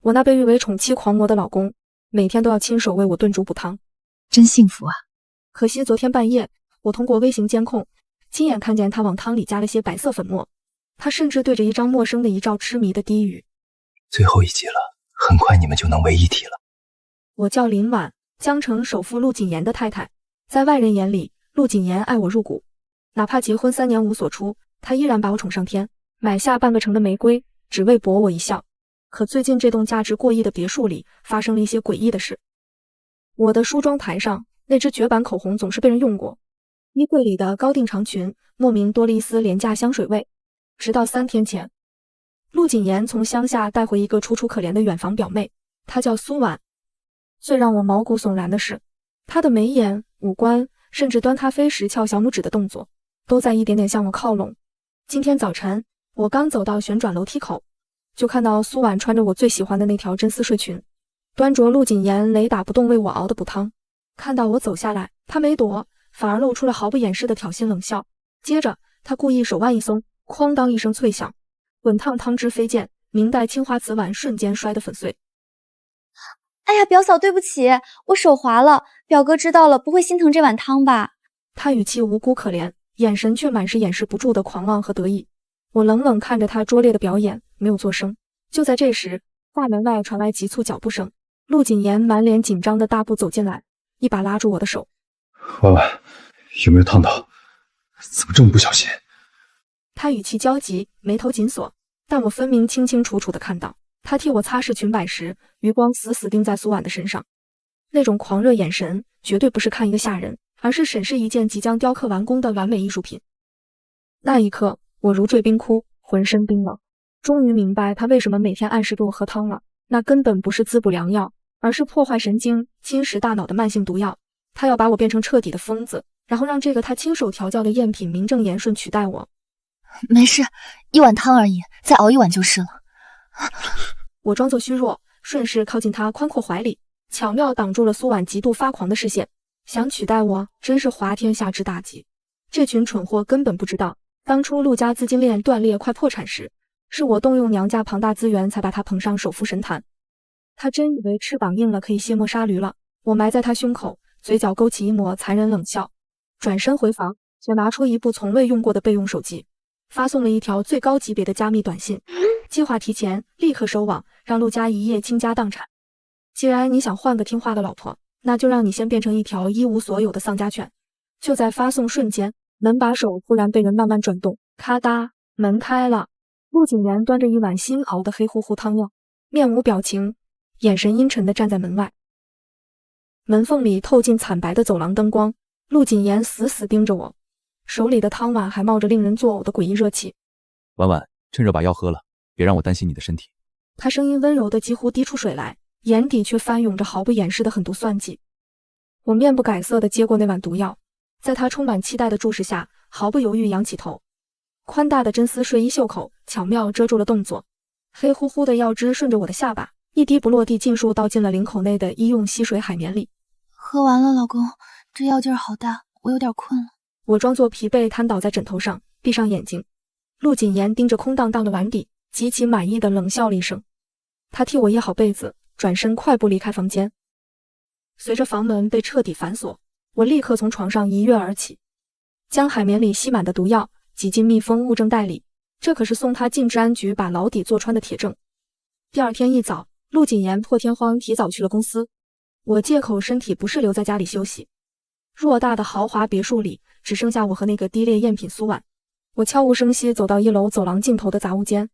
我那被誉为宠妻狂魔的老公，每天都要亲手为我炖煮补汤，真幸福啊！可惜昨天半夜，我通过微型监控，亲眼看见他往汤里加了些白色粉末，他甚至对着一张陌生的遗照痴迷的低语：最后一集了，很快你们就能为一体了。我叫林婉，江城首富陆谨言的太太，在外人眼里，陆谨言爱我入骨，哪怕结婚3年无所出，他依然把我宠上天，买下半个城的玫瑰，只为博我一笑。可最近这栋价值过亿的别墅里发生了一些诡异的事。我的梳妆台上那支绝版口红总是被人用过，衣柜里的高定长裙莫名多了一丝廉价香水味。直到3天前，陆谨言从乡下带回一个楚楚可怜的远房表妹，她叫苏婉。最让我毛骨悚然的是，她的眉眼、五官，甚至端咖啡时翘小拇指的动作，都在一点点向我靠拢。今天早晨，我刚走到旋转楼梯口，就看到苏婉穿着我最喜欢的那条真丝睡裙，端着陆谨言雷打不动为我熬的补汤。看到我走下来，她没躲，反而露出了毫不掩饰的挑衅冷笑。接着，她故意手腕一松，哐当一声脆响，滚烫汤汁飞溅，明代青花瓷碗瞬间摔得粉碎。哎呀，表嫂对不起，我手滑了，表哥知道了不会心疼这碗汤吧？他语气无辜可怜，眼神却满是掩饰不住的狂妄和得意。我冷冷看着他拙劣的表演，没有作声。就在这时，大门外传来急促脚步声，陆谨言满脸紧张的大步走进来，一把拉住我的手。婉婉，有没有烫到？怎么这么不小心？他语气焦急，眉头紧锁，但我分明清清楚楚地看到，他替我擦拭裙摆时，余光死死盯在苏婉的身上。那种狂热眼神，绝对不是看一个下人，而是审视一件即将雕刻完工的完美艺术品。那一刻，我如坠冰窟，浑身冰冷。终于明白他为什么每天按时给我喝汤了，那根本不是滋补良药，而是破坏神经、侵蚀大脑的慢性毒药。他要把我变成彻底的疯子，然后让这个他亲手调教的赝品名正言顺取代我。没事，一碗汤而已，再熬一碗就是了。我装作虚弱，顺势靠近他宽阔怀里，巧妙挡住了苏婉极度发狂的视线。想取代我，真是滑天下之大稽。这群蠢货根本不知道，当初陆家资金链断裂快破产时，是我动用娘家庞大资源才把他捧上首富神坛。他真以为翅膀硬了可以卸磨杀驴了？我埋在他胸口，嘴角勾起一抹残忍冷笑，转身回房，却拿出一部从未用过的备用手机，发送了一条最高级别的加密短信，计划提前立刻收网，让陆家一夜倾家荡产。既然你想换个听话的老婆，那就让你先变成一条一无所有的丧家犬。就在发送瞬间，门把手突然被人慢慢转动，咔嗒，门开了。陆谨言端着一碗新熬的黑乎乎汤药，面无表情，眼神阴沉地站在门外。门缝里透进惨白的走廊灯光，陆谨言死死盯着我，手里的汤碗还冒着令人作呕的诡异热气。婉婉，趁热把药喝了，别让我担心你的身体。他声音温柔的几乎滴出水来，眼底却翻涌着毫不掩饰的狠毒算计。我面不改色地接过那碗毒药，在他充满期待的注视下，毫不犹豫仰起头。宽大的真丝睡衣袖口巧妙遮住了动作，黑乎乎的药汁顺着我的下巴，一滴不落地尽数倒进了领口内的医用吸水海绵里。喝完了，老公，这药劲儿好大，我有点困了。我装作疲惫瘫倒在枕头上，闭上眼睛。陆谨言盯着空荡荡的碗底，极其满意的冷笑了一声。他替我掖好被子，转身快步离开房间。随着房门被彻底反锁，我立刻从床上一跃而起，将海绵里吸满的毒药挤进密封物证袋里，这可是送他进治安局把牢底坐穿的铁证。第二天一早，陆谨言破天荒提早去了公司，我借口身体不适留在家里休息。偌大的豪华别墅里，只剩下我和那个低劣赝品苏婉。我悄无声息走到1楼走廊尽头的杂物间。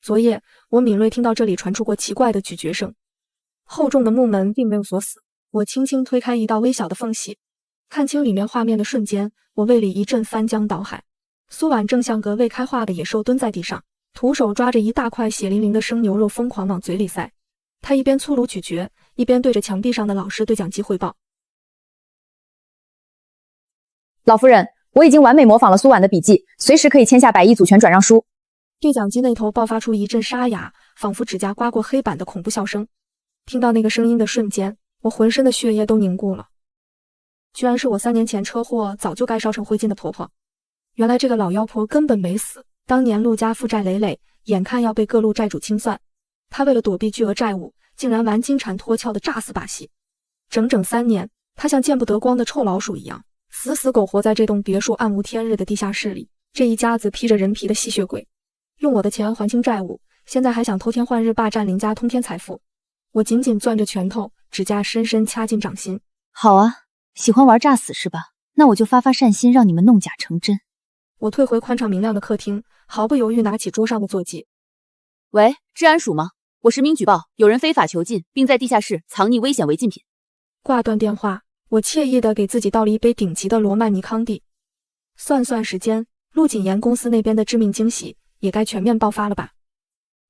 昨夜，我敏锐听到这里传出过奇怪的咀嚼声。厚重的木门并没有锁死，我轻轻推开一道微小的缝隙，看清里面画面的瞬间，我胃里一阵翻江倒海。苏婉正像个未开化的野兽蹲在地上，徒手抓着一大块血淋淋的生牛肉疯狂往嘴里塞。他一边粗鲁咀嚼，一边对着墙壁上的老师对讲机汇报。老夫人，我已经完美模仿了苏婉的笔记，随时可以签下100亿组权转让书。对讲机那头爆发出一阵沙哑，仿佛指甲刮过黑板的恐怖笑声。听到那个声音的瞬间，我浑身的血液都凝固了。居然是我3年前车祸早就该烧成灰烬的婆婆。原来这个老妖婆根本没死，当年陆家负债累累，眼看要被各路债主清算，他为了躲避巨额债务，竟然玩金蝉脱壳的诈死把戏。整整3年，他像见不得光的臭老鼠一样，死死苟活在这栋别墅暗无天日的地下室里。这一家子披着人皮的吸血鬼，用我的钱还清债务，现在还想偷天换日霸占林家通天财富。我紧紧攥着拳头，指甲深深掐进掌心。好啊，喜欢玩诈死是吧？那我就发发善心，让你们弄假成真。我退回宽敞明亮的客厅，毫不犹豫拿起桌上的座机。喂，治安署吗？我实名举报，有人非法囚禁，并在地下室藏匿危险违禁品。挂断电话，我惬意地给自己倒了一杯顶级的罗曼尼康帝。算算时间，陆谨言公司那边的致命惊喜也该全面爆发了吧？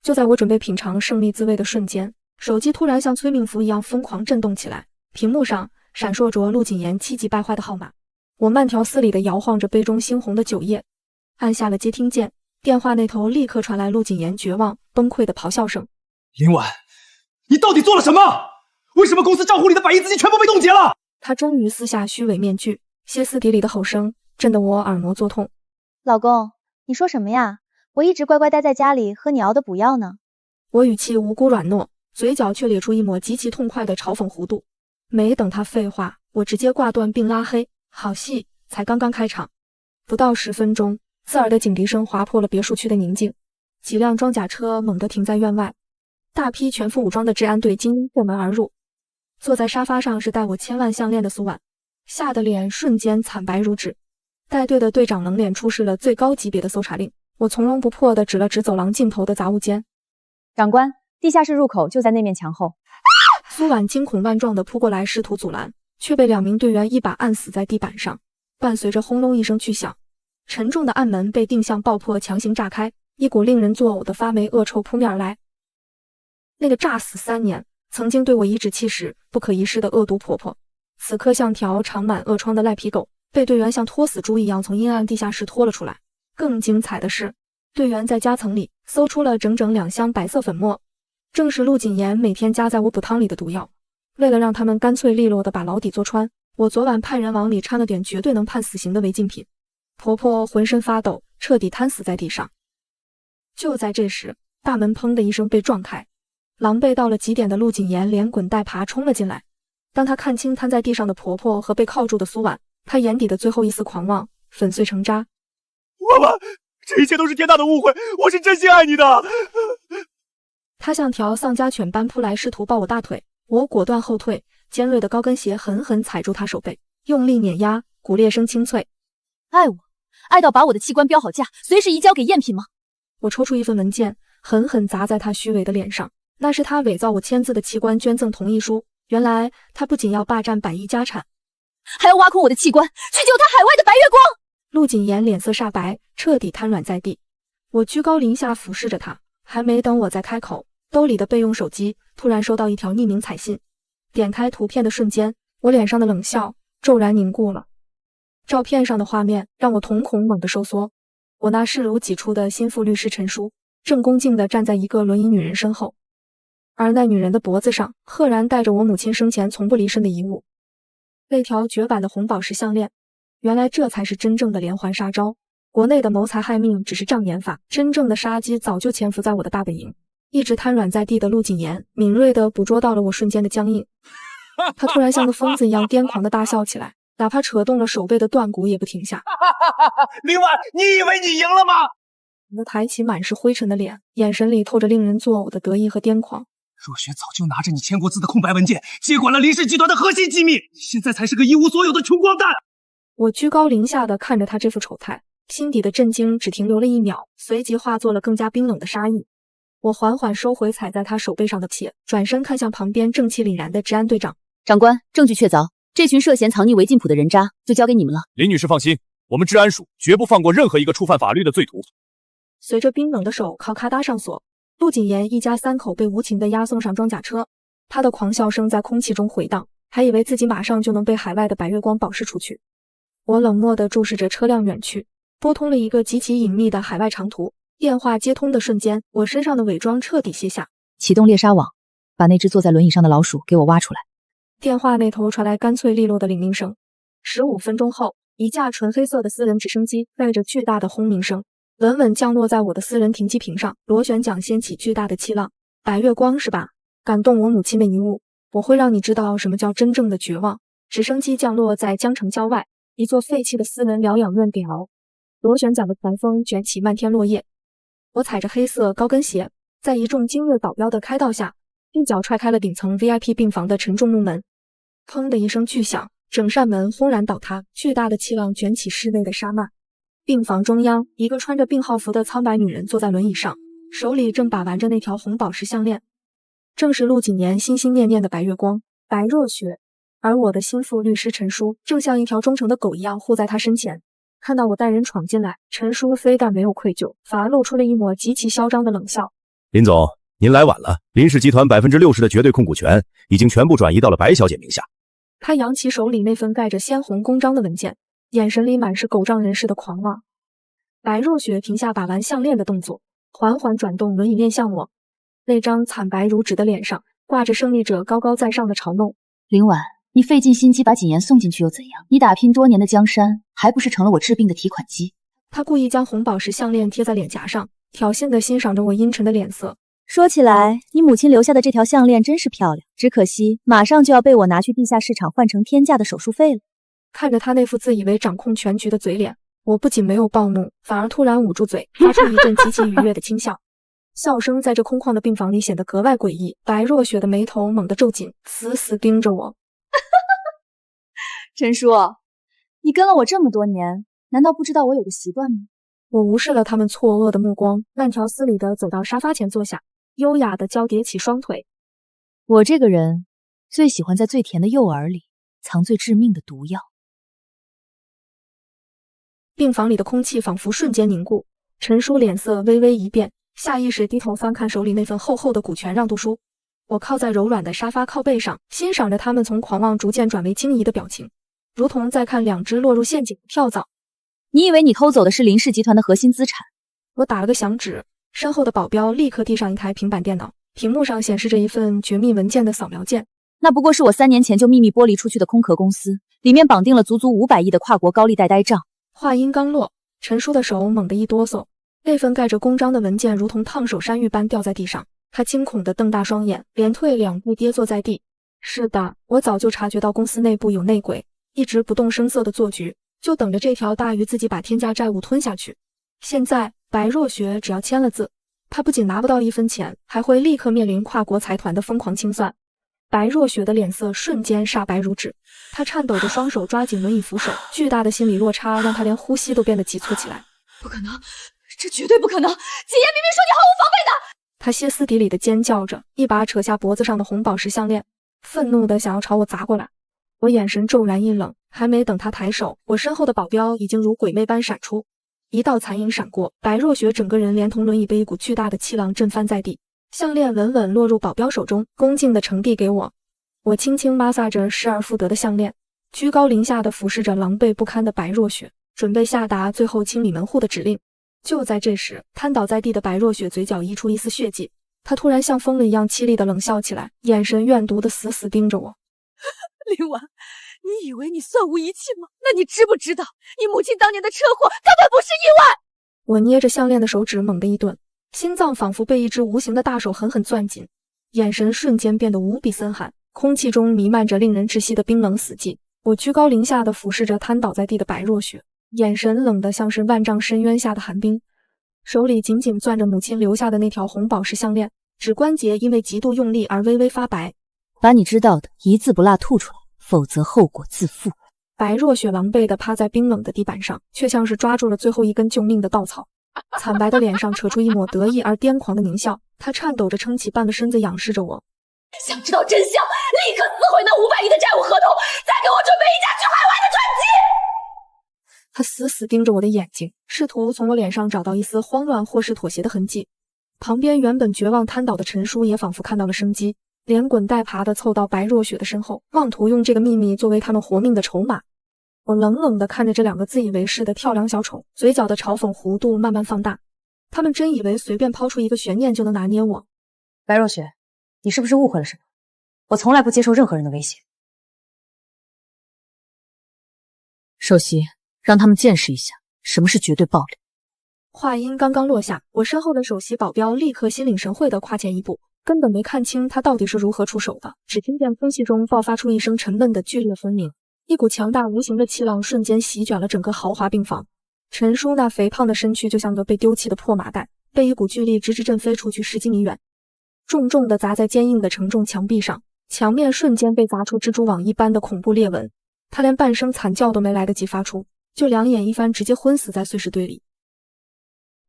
就在我准备品尝胜利滋味的瞬间，手机突然像催命符一样疯狂震动起来，屏幕上闪烁着陆谨言气急败坏的号码。我慢条斯理地摇晃着杯中猩红的酒液，按下了接听键。电话那头立刻传来陆谨言绝望崩溃的咆哮声：林婉，你到底做了什么？为什么公司账户里的百亿资金全部被冻结了？他终于撕下虚伪面具，歇斯底里的吼声震得我耳膜作痛。老公，你说什么呀？我一直乖乖待在家里喝你熬的补药呢。我语气无辜软糯，嘴角却咧出一抹极其痛快的嘲讽弧度。没等他废话，我直接挂断并拉黑。好戏才刚刚开场，不到10分钟，刺耳的警笛声划破了别墅区的宁静。几辆装甲车猛地停在院外，大批全副武装的治安队精英破门而入。坐在沙发上是戴我千万项链的苏婉，吓得脸瞬间惨白如纸。带队的队长冷脸出示了最高级别的搜查令，我从容不迫地指了指走廊尽头的杂物间。长官，地下室入口就在那面墙后。苏婉惊恐万状地扑过来试图阻拦，却被2名队员一把按死在地板上，伴随着轰隆一声巨响，沉重的暗门被定向爆破强行炸开，一股令人作呕的发霉恶臭扑面而来。那个诈死3年，曾经对我颐指气使、不可一世的恶毒婆婆，此刻像条长满恶疮的赖皮狗，被队员像拖死猪一样从阴暗地下室拖了出来。更精彩的是，队员在夹层里搜出了整整2箱白色粉末，正是陆谨言每天加在我补汤里的毒药。为了让他们干脆利落地把牢底坐穿，我昨晚派人往里掺了点绝对能判死刑的违禁品。婆婆浑身发抖，彻底瘫死在地上。就在这时，大门砰的一声被撞开，狼狈到了极点的陆谨言连滚带爬冲了进来。当他看清瘫在地上的婆婆和被铐住的苏婉，他眼底的最后一丝狂妄粉碎成渣。妈妈，这一切都是天大的误会，我是真心爱你的。他像条丧家犬般扑来，试图抱我大腿，我果断后退，尖锐的高跟鞋狠狠踩住他手背，用力碾压，骨裂声清脆。爱我，爱到把我的器官标好价，随时移交给赝品吗？我抽出一份文件，狠狠砸在他虚伪的脸上，那是他伪造我签字的器官捐赠同意书。原来他不仅要霸占百亿家产，还要挖空我的器官，去救他海外的白月光。陆谨言脸色煞白，彻底瘫软在地。我居高临下俯视着他，还没等我再开口，兜里的备用手机突然收到一条匿名彩信。点开图片的瞬间，我脸上的冷笑骤然凝固了。照片上的画面让我瞳孔猛地收缩。我那视如己出的心腹律师陈叔，正恭敬地站在一个轮椅女人身后，而那女人的脖子上赫然戴着我母亲生前从不离身的遗物，那条绝版的红宝石项链。原来这才是真正的连环杀招。国内的谋财害命只是障眼法，真正的杀机早就潜伏在我的大本营。一直瘫软在地的陆谨言敏锐地捕捉到了我瞬间的僵硬，他突然像个疯子一样癫狂地大笑起来，哪怕扯动了手背的断骨也不停下。林婉，你以为你赢了吗？我抬起满是灰尘的脸，眼神里透着令人作呕的得意和癫狂。若雪早就拿着你签过字的空白文件，接管了林氏集团的核心机密，现在才是个一无所有的穷光蛋。我居高临下地看着他这副丑态，心底的震惊只停留了1秒，随即化作了更加冰冷的杀意。我缓缓收回踩在他手背上的血，转身看向旁边正气凛然的治安队长。长官，证据确凿，这群涉嫌藏匿违禁谱的人渣就交给你们了。林女士放心，我们治安署绝不放过任何一个触犯法律的罪徒。随着冰冷的手铐咔嗒上锁，陆谨言一家3口被无情地押送上装甲车。他的狂笑声在空气中回荡，还以为自己马上就能被海外的白月光保释出去。我冷漠地注视着车辆远去，拨通了一个极其隐秘的海外长途。电话接通的瞬间，我身上的伪装彻底卸下。启动猎杀网，把那只坐在轮椅上的老鼠给我挖出来。电话那头传来干脆利落的领命声。15分钟后，一架纯黑色的私人直升机带着巨大的轰鸣声，稳稳降落在我的私人停机坪上，螺旋桨掀起巨大的气浪。白月光是吧？感动我母亲的遗物，我会让你知道什么叫真正的绝望。直升机降落在江城郊外，一座废弃的斯文疗养院顶楼，螺旋桨的团风卷起漫天落叶。我踩着黑色高跟鞋，在一众精锐保镖的开道下，一脚踹开了顶层 VIP 病房的沉重木门。砰的一声巨响，整扇门轰然倒塌，巨大的气浪卷起室内的沙漫。病房中央，一个穿着病号服的苍白女人坐在轮椅上，手里正把玩着那条红宝石项链，正是陆谨言心心念念的白月光，白若雪。而我的心腹律师陈叔正像一条忠诚的狗一样护在他身前。看到我带人闯进来，陈叔非但没有愧疚，反而露出了一抹极其嚣张的冷笑。林总，您来晚了，林氏集团60%的绝对控股权已经全部转移到了白小姐名下。他扬起手里那份盖着鲜红公章的文件，眼神里满是狗仗人势的狂妄。白若雪停下把玩项链的动作，缓缓转动轮椅面向我，那张惨白如纸的脸上挂着胜利者高高在上的嘲弄。林婉，你费尽心机把谨言送进去又怎样？你打拼多年的江山，还不是成了我治病的提款机？他故意将红宝石项链贴在脸颊上，挑衅地欣赏着我阴沉的脸色。说起来，你母亲留下的这条项链真是漂亮，只可惜马上就要被我拿去地下市场换成天价的手术费了。看着他那副自以为掌控全局的嘴脸，我不仅没有暴怒，反而突然捂住嘴，发出一阵极其愉悦的轻笑。笑声在这空旷的病房里显得格外诡异。白若雪的眉头猛地皱紧，死死盯着我。陈叔，你跟了我这么多年，难道不知道我有个习惯吗？我无视了他们错愕的目光，慢条斯理地走到沙发前坐下，优雅地交叠起双腿。我这个人最喜欢在最甜的诱饵里藏最致命的毒药。病房里的空气仿佛瞬间凝固，陈叔脸色微微一变，下意识低头翻看手里那份厚厚的股权让渡书。我靠在柔软的沙发靠背上，欣赏着他们从狂妄逐渐转为惊疑的表情，如同在看两只落入陷阱的跳蚤。你以为你偷走的是林氏集团的核心资产？我打了个响指，身后的保镖立刻递上一台平板电脑，屏幕上显示着一份绝密文件的扫描件。那不过是我3年前就秘密剥离出去的空壳公司，里面绑定了足足500亿的跨国高利贷呆账。话音刚落，陈叔的手猛地一哆嗦，那份盖着公章的文件如同烫手山芋般掉在地上。他惊恐地瞪大双眼，连退2步跌坐在地。是的，我早就察觉到公司内部有内鬼，一直不动声色地做局，就等着这条大鱼自己把天价债务吞下去。现在白若雪只要签了字，他不仅拿不到1分钱，还会立刻面临跨国财团的疯狂清算。白若雪的脸色瞬间煞白如纸，她颤抖着双手抓紧轮椅扶手，巨大的心理落差让她连呼吸都变得急促起来。不可能，这绝对不可能！谨言明明说你毫无防备的。她歇斯底里地尖叫着，一把扯下脖子上的红宝石项链，愤怒地想要朝我砸过来。我眼神骤然一冷，还没等她抬手，我身后的保镖已经如鬼魅般闪出，一道残影闪过，白若雪整个人连同轮椅被一股巨大的气浪震翻在地，项链稳稳落入保镖手中，恭敬地呈递给我。我轻轻摩挲着失而复得的项链，居高临下地俯视着狼狈不堪的白若雪，准备下达最后清理门户的指令。就在这时，瘫倒在地的白若雪嘴角溢出一丝血迹，她突然像疯了一样凄厉地冷笑起来，眼神怨毒地死死盯着我。林婉，你以为你算无一气吗？那你知不知道，你母亲当年的车祸根本不是意外？我捏着项链的手指猛地一顿，心脏仿佛被一只无形的大手狠狠攥紧，眼神瞬间变得无比森寒，空气中弥漫着令人窒息的冰冷死寂。我居高临下地俯视着瘫倒在地的白若雪，眼神冷得像是万丈深渊下的寒冰，手里紧紧攥着母亲留下的那条红宝石项链，指关节因为极度用力而微微发白。把你知道的一字不落吐出来，否则后果自负。白若雪狼狈地趴在冰冷的地板上，却像是抓住了最后一根救命的稻草，惨白的脸上扯出一抹得意而癫狂的狞笑，她颤抖着撑起半个身子仰视着我。想知道真相，立刻撕毁那500亿的债务合同，再给我准备一架去海外的专机！他死死盯着我的眼睛，试图从我脸上找到一丝慌乱或是妥协的痕迹。旁边原本绝望瘫倒的陈叔也仿佛看到了生机，连滚带爬地凑到白若雪的身后，妄图用这个秘密作为他们活命的筹码。我冷冷地看着这2个自以为是的跳梁小丑，嘴角的嘲讽弧度慢慢放大。他们真以为随便抛出一个悬念就能拿捏我？白若雪，你是不是误会了什么？我从来不接受任何人的威胁。首席，让他们见识一下什么是绝对暴力。话音刚刚落下，我身后的首席保镖立刻心领神会地跨前一步，根本没看清他到底是如何出手的。只听见空气中爆发出一声沉闷的剧烈分鸣，一股强大无形的气浪瞬间席卷了整个豪华病房。陈叔那肥胖的身躯就像个被丢弃的破麻袋，被一股巨力直直震飞出去10几米远，重重地砸在坚硬的承重墙壁上，墙面瞬间被砸出蜘蛛网一般的恐怖裂纹。他连半声惨叫都没来得及发出，就两眼一翻，直接昏死在碎石堆里。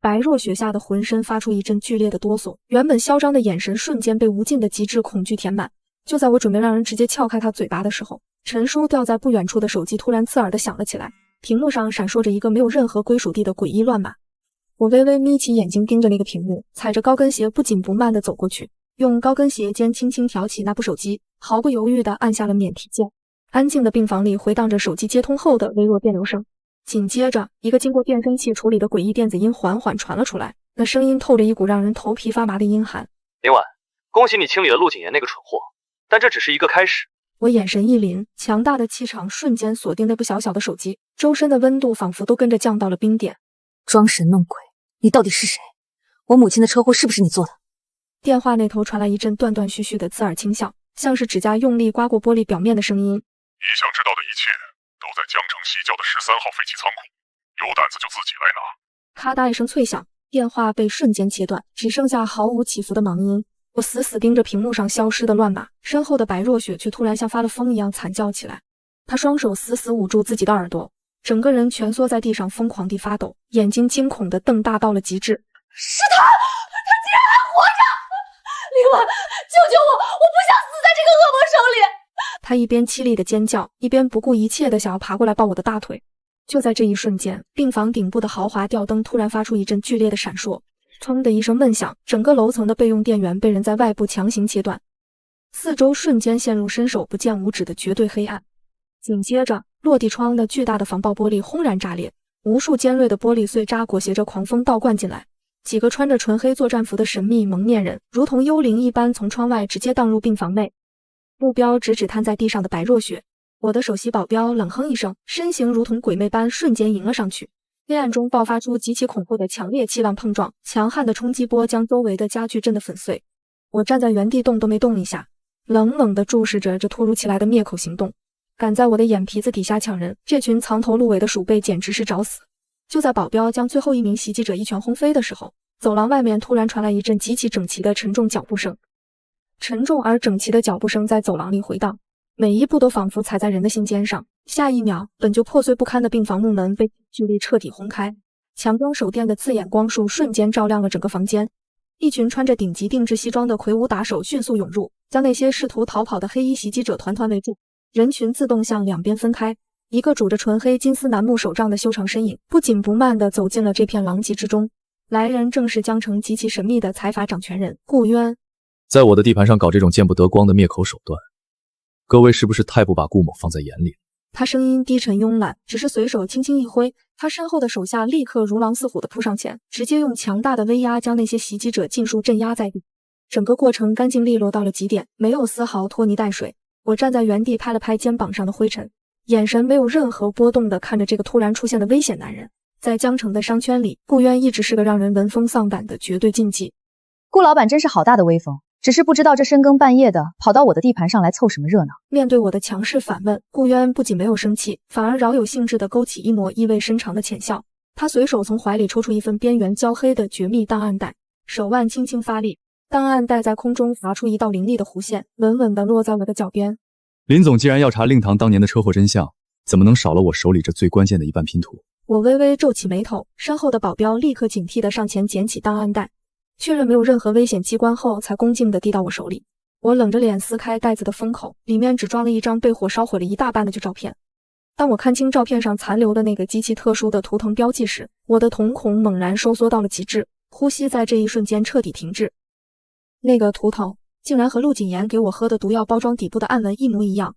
白若雪吓得浑身发出一阵剧烈的哆嗦，原本嚣张的眼神瞬间被无尽的极致恐惧填满。就在我准备让人直接撬开他嘴巴的时候，陈叔掉在不远处的手机突然刺耳地响了起来，屏幕上闪烁着一个没有任何归属地的诡异乱码。我微微眯起眼睛盯着那个屏幕，踩着高跟鞋不紧不慢地走过去，用高跟鞋尖轻轻挑起那部手机，毫不犹豫地按下了免提键。安静的病房里回荡着手机接通后的微弱电流声，紧接着一个经过变声器处理的诡异电子音缓缓传了出来，那声音透着一股让人头皮发麻的阴寒。林婉，恭喜你清理了陆谨言那个蠢货，但这只是一个开始。我眼神一凛，强大的气场瞬间锁定那部小小的手机，周身的温度仿佛都跟着降到了冰点。装神弄鬼，你到底是谁？我母亲的车祸是不是你做的？电话那头传来一阵断断续续的刺耳轻笑，像是指甲用力刮过玻璃表面的声音。你想知道的一切都在江城西郊的13号废弃仓库，有胆子就自己来拿。咔嗒一声脆响，电话被瞬间切断，只剩下毫无起伏的忙音。我死死盯着屏幕上消失的乱码，身后的白若雪却突然像发了疯一样惨叫起来。她双手死死捂住自己的耳朵，整个人蜷缩在地上疯狂地发抖，眼睛惊恐地瞪大到了极致。是他竟然还活着！林婉，救救我！我不想死在这个恶魔手里！她一边凄厉地尖叫，一边不顾一切地想要爬过来抱我的大腿。就在这一瞬间，病房顶部的豪华吊灯突然发出一阵剧烈的闪烁，砰的一声闷响，整个楼层的备用电源被人在外部强行切断，四周瞬间陷入伸手不见五指的绝对黑暗。紧接着，落地窗的巨大的防爆玻璃轰然炸裂，无数尖锐的玻璃碎渣裹挟着狂风倒灌进来。几个穿着纯黑作战服的神秘蒙面人，如同幽灵一般从窗外直接荡入病房内，目标直指瘫在地上的白若雪。我的首席保镖冷哼一声，身形如同鬼魅般瞬间迎了上去。黑暗中爆发出极其恐怖的强烈气浪碰撞，强悍的冲击波将周围的家具震得粉碎。我站在原地动都没动一下，冷冷地注视着这突如其来的灭口行动。敢在我的眼皮子底下抢人，这群藏头露尾的鼠辈简直是找死！就在保镖将最后一名袭击者一拳轰飞的时候，走廊外面突然传来一阵极其整齐的沉重脚步声。沉重而整齐的脚步声在走廊里回荡，每一步都仿佛踩在人的心尖上。下一秒，本就破碎不堪的病房木门被巨力彻底轰开，强光手电的刺眼光束瞬间照亮了整个房间。一群穿着顶级定制西装的魁梧打手迅速涌入，将那些试图逃跑的黑衣袭击者团团围住。人群自动向两边分开，一个拄着纯黑金丝楠木手杖的修长身影不紧不慢地走进了这片狼藉之中。来人正是江城极其神秘的财阀掌权人顾渊。在我的地盘上搞这种见不得光的灭口手段，各位是不是太不把顾某放在眼里了？他声音低沉慵懒，只是随手轻轻一挥，他身后的手下立刻如狼似虎地扑上前，直接用强大的威压将那些袭击者尽数镇压在地。整个过程干净利落到了极点，没有丝毫拖泥带水。我站在原地拍了拍肩膀上的灰尘，眼神没有任何波动地看着这个突然出现的危险男人。在江城的商圈里，顾渊一直是个让人闻风丧胆的绝对禁忌。顾老板真是好大的威风，只是不知道这深更半夜的跑到我的地盘上来凑什么热闹。面对我的强势反问，顾渊不仅没有生气，反而饶有兴致地勾起一抹意味深长的浅笑。他随手从怀里抽出一份边缘焦黑的绝密档案袋，手腕轻轻发力，档案袋在空中划出一道凌厉的弧线，稳稳地落在我的脚边。林总既然要查令堂当年的车祸真相，怎么能少了我手里这最关键的一半拼图？我微微皱起眉头，身后的保镖立刻警惕地上前捡起档案袋，确认没有任何危险机关后，才恭敬地递到我手里。我冷着脸撕开袋子的封口，里面只装了一张被火烧毁了一大半的旧照片。当我看清照片上残留的那个极其特殊的图腾标记时，我的瞳孔猛然收缩到了极致，呼吸在这一瞬间彻底停滞。那个图腾竟然和陆谨言给我喝的毒药包装底部的暗纹一模一样，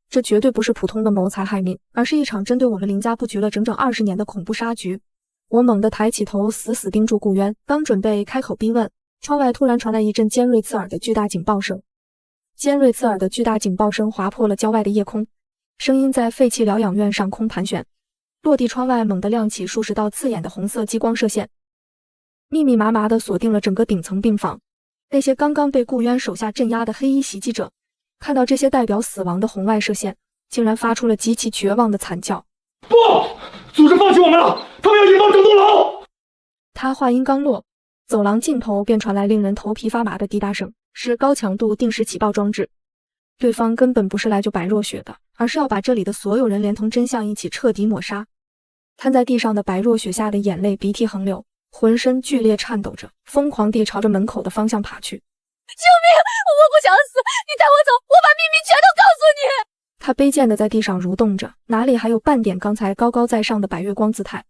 这绝对不是普通的谋财害命，而是一场针对我们林家布局了整整20年的恐怖杀局。我猛地抬起头，死死盯住顾渊，刚准备开口逼问，窗外突然传来一阵尖锐刺耳的巨大警报声。尖锐刺耳的巨大警报声划破了郊外的夜空，声音在废弃疗养院上空盘旋。落地窗外猛地亮起数十道刺眼的红色激光射线，密密麻麻地锁定了整个顶层病房。那些刚刚被顾渊手下镇压的黑衣袭击者，看到这些代表死亡的红外射线，竟然发出了极其绝望的惨叫。不，组织放弃我们了，他们要引爆整栋楼。他话音刚落，走廊尽头便传来令人头皮发麻的滴答声，是高强度定时起爆装置。对方根本不是来救白若雪的，而是要把这里的所有人连同真相一起彻底抹杀。瘫在地上的白若雪吓得眼泪鼻涕横流，浑身剧烈颤抖着，疯狂地朝着门口的方向爬去。救命！我不想死，你带我走，我把秘密全都告诉你。他卑贱地在地上蠕动着，哪里还有半点刚才高高在上的白月光姿态。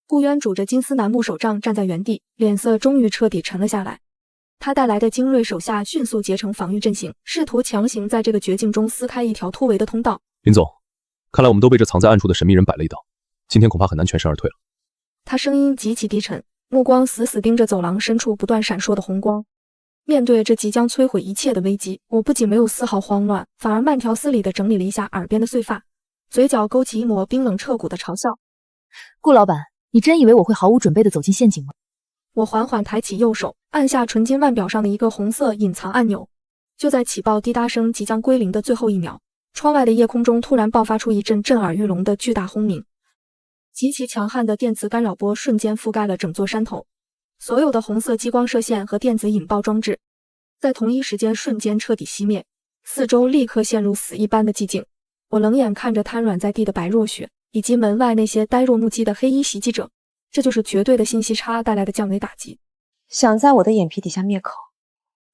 顾渊拄着金丝楠木手杖站在原地，脸色终于彻底沉了下来。他带来的精锐手下迅速结成防御阵型，试图强行在这个绝境中撕开一条突围的通道。林总，看来我们都被这藏在暗处的神秘人摆了一道，今天恐怕很难全身而退了。他声音极其低沉，目光死死盯着走廊深处不断闪烁的红光。面对这即将摧毁一切的危机，我不仅没有丝毫慌乱，反而慢条斯理地整理了一下耳边的碎发，嘴角勾起一抹冰冷彻骨的嘲笑。顾老板，你真以为我会毫无准备地走进陷阱吗？我缓缓抬起右手，按下纯金腕表上的一个红色隐藏按钮。就在起爆滴答声即将归零的最后一秒，窗外的夜空中突然爆发出一阵震耳欲聋的巨大轰鸣，极其强悍的电磁干扰波瞬间覆盖了整座山头。所有的红色激光射线和电子引爆装置在同一时间瞬间彻底熄灭，四周立刻陷入死一般的寂静。我冷眼看着瘫软在地的白若雪，以及门外那些呆若木鸡的黑衣袭击者，这就是绝对的信息差带来的降维打击。想在我的眼皮底下灭口，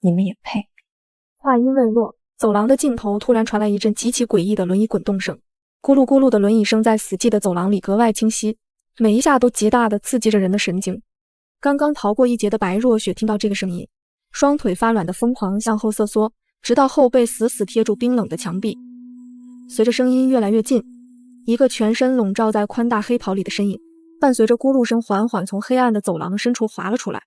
你们也配。话音未落，走廊的尽头突然传来一阵极其诡异的轮椅滚动声，咕噜咕噜的轮椅声在死寂的走廊里格外清晰，每一下都极大的刺激着人的神经。刚刚逃过一劫的白若雪听到这个声音，双腿发软的疯狂向后瑟缩，直到后背死死贴住冰冷的墙壁。随着声音越来越近，一个全身笼罩在宽大黑袍里的身影，伴随着咕噜声缓缓从黑暗的走廊深处滑了出来。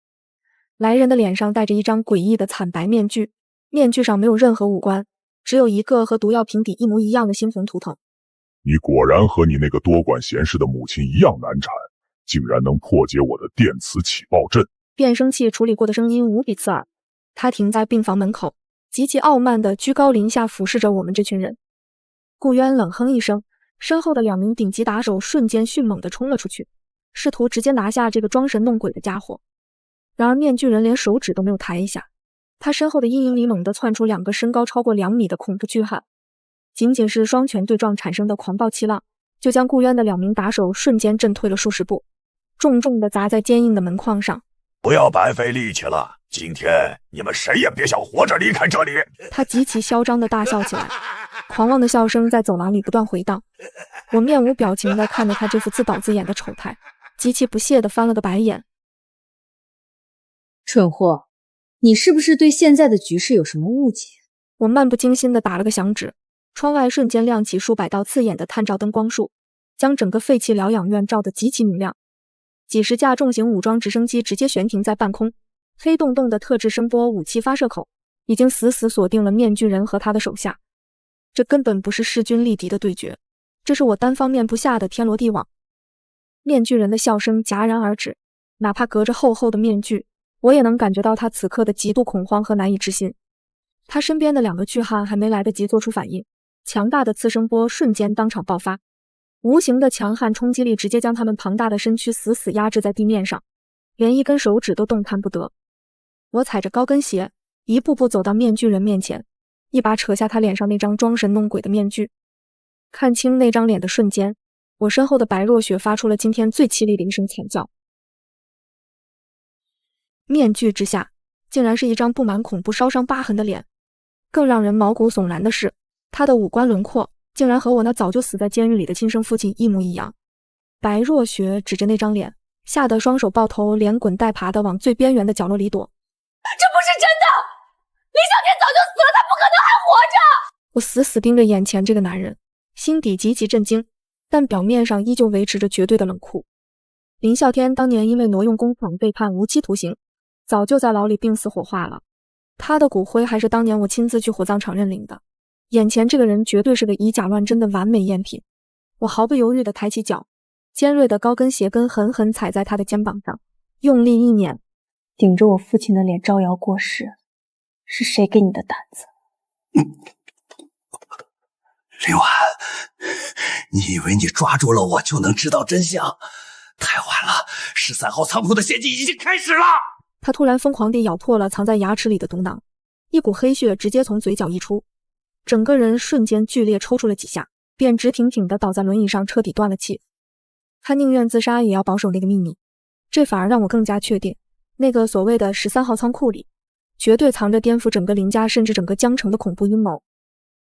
来人的脸上戴着一张诡异的惨白面具，面具上没有任何五官，只有一个和毒药瓶底一模一样的猩红图腾。你果然和你那个多管闲事的母亲一样难缠，竟然能破解我的电磁起爆阵。变声器处理过的声音无比刺耳。他停在病房门口，极其傲慢地居高临下俯视着我们这群人。顾渊冷哼一声，身后的2名顶级打手瞬间迅猛地冲了出去，试图直接拿下这个装神弄鬼的家伙。然而面具人连手指都没有抬一下，他身后的阴影里猛地窜出2个身高超过2米的恐怖巨汉，仅仅是双拳对撞产生的狂暴气浪，就将顾渊的2名打手瞬间震退了数十步，重重地砸在坚硬的门框上。不要白费力气了，今天你们谁也别想活着离开这里。他极其嚣张地大笑起来，狂妄的笑声在走廊里不断回荡。我面无表情地看着他这副自导自演的丑态，极其不屑地翻了个白眼。蠢货，你是不是对现在的局势有什么误解？我漫不经心地打了个响指，窗外瞬间亮起数百道刺眼的探照灯光束，将整个废弃疗养院照得极其明亮。几十架重型武装直升机直接悬停在半空，黑洞洞的特制声波武器发射口已经死死锁定了面具人和他的手下。这根本不是势均力敌的对决，这是我单方面布下的天罗地网。面具人的笑声戛然而止，哪怕隔着厚厚的面具，我也能感觉到他此刻的极度恐慌和难以置信。他身边的2个巨汉还没来得及做出反应，强大的次声波瞬间当场爆发，无形的强悍冲击力直接将他们庞大的身躯死死压制在地面上，连一根手指都动弹不得。我踩着高跟鞋，一步步走到面具人面前，一把扯下他脸上那张装神弄鬼的面具。看清那张脸的瞬间，我身后的白若雪发出了今天最凄厉的一声惨叫。面具之下，竟然是一张布满恐怖烧伤疤痕的脸。更让人毛骨悚然的是，他的五官轮廓竟然和我那早就死在监狱里的亲生父亲一模一样。白若雪指着那张脸，吓得双手抱头，连滚带爬的往最边缘的角落里躲。这不是真的！李小天早就死了，他不可能还活着！我死死盯着眼前这个男人，心底极其震惊，但表面上依旧维持着绝对的冷酷。林啸天当年因为挪用公款被判无期徒刑，早就在牢里病死火化了。他的骨灰还是当年我亲自去火葬场认领的。眼前这个人绝对是个以假乱真的完美赝品。我毫不犹豫地抬起脚，尖锐的高跟鞋跟狠狠踩在他的肩膀上，用力一碾，顶着我父亲的脸招摇过市，是谁给你的胆子？林婉，你以为你抓住了我就能知道真相？太晚了，13号仓库的陷阱已经开始了。他突然疯狂地咬破了藏在牙齿里的毒囊，一股黑血直接从嘴角溢出，整个人瞬间剧烈抽搐了几下，便直挺挺地倒在轮椅上，彻底断了气。他宁愿自杀也要保守那个秘密，这反而让我更加确定，那个所谓的13号仓库里，绝对藏着颠覆整个林家甚至整个江城的恐怖阴谋。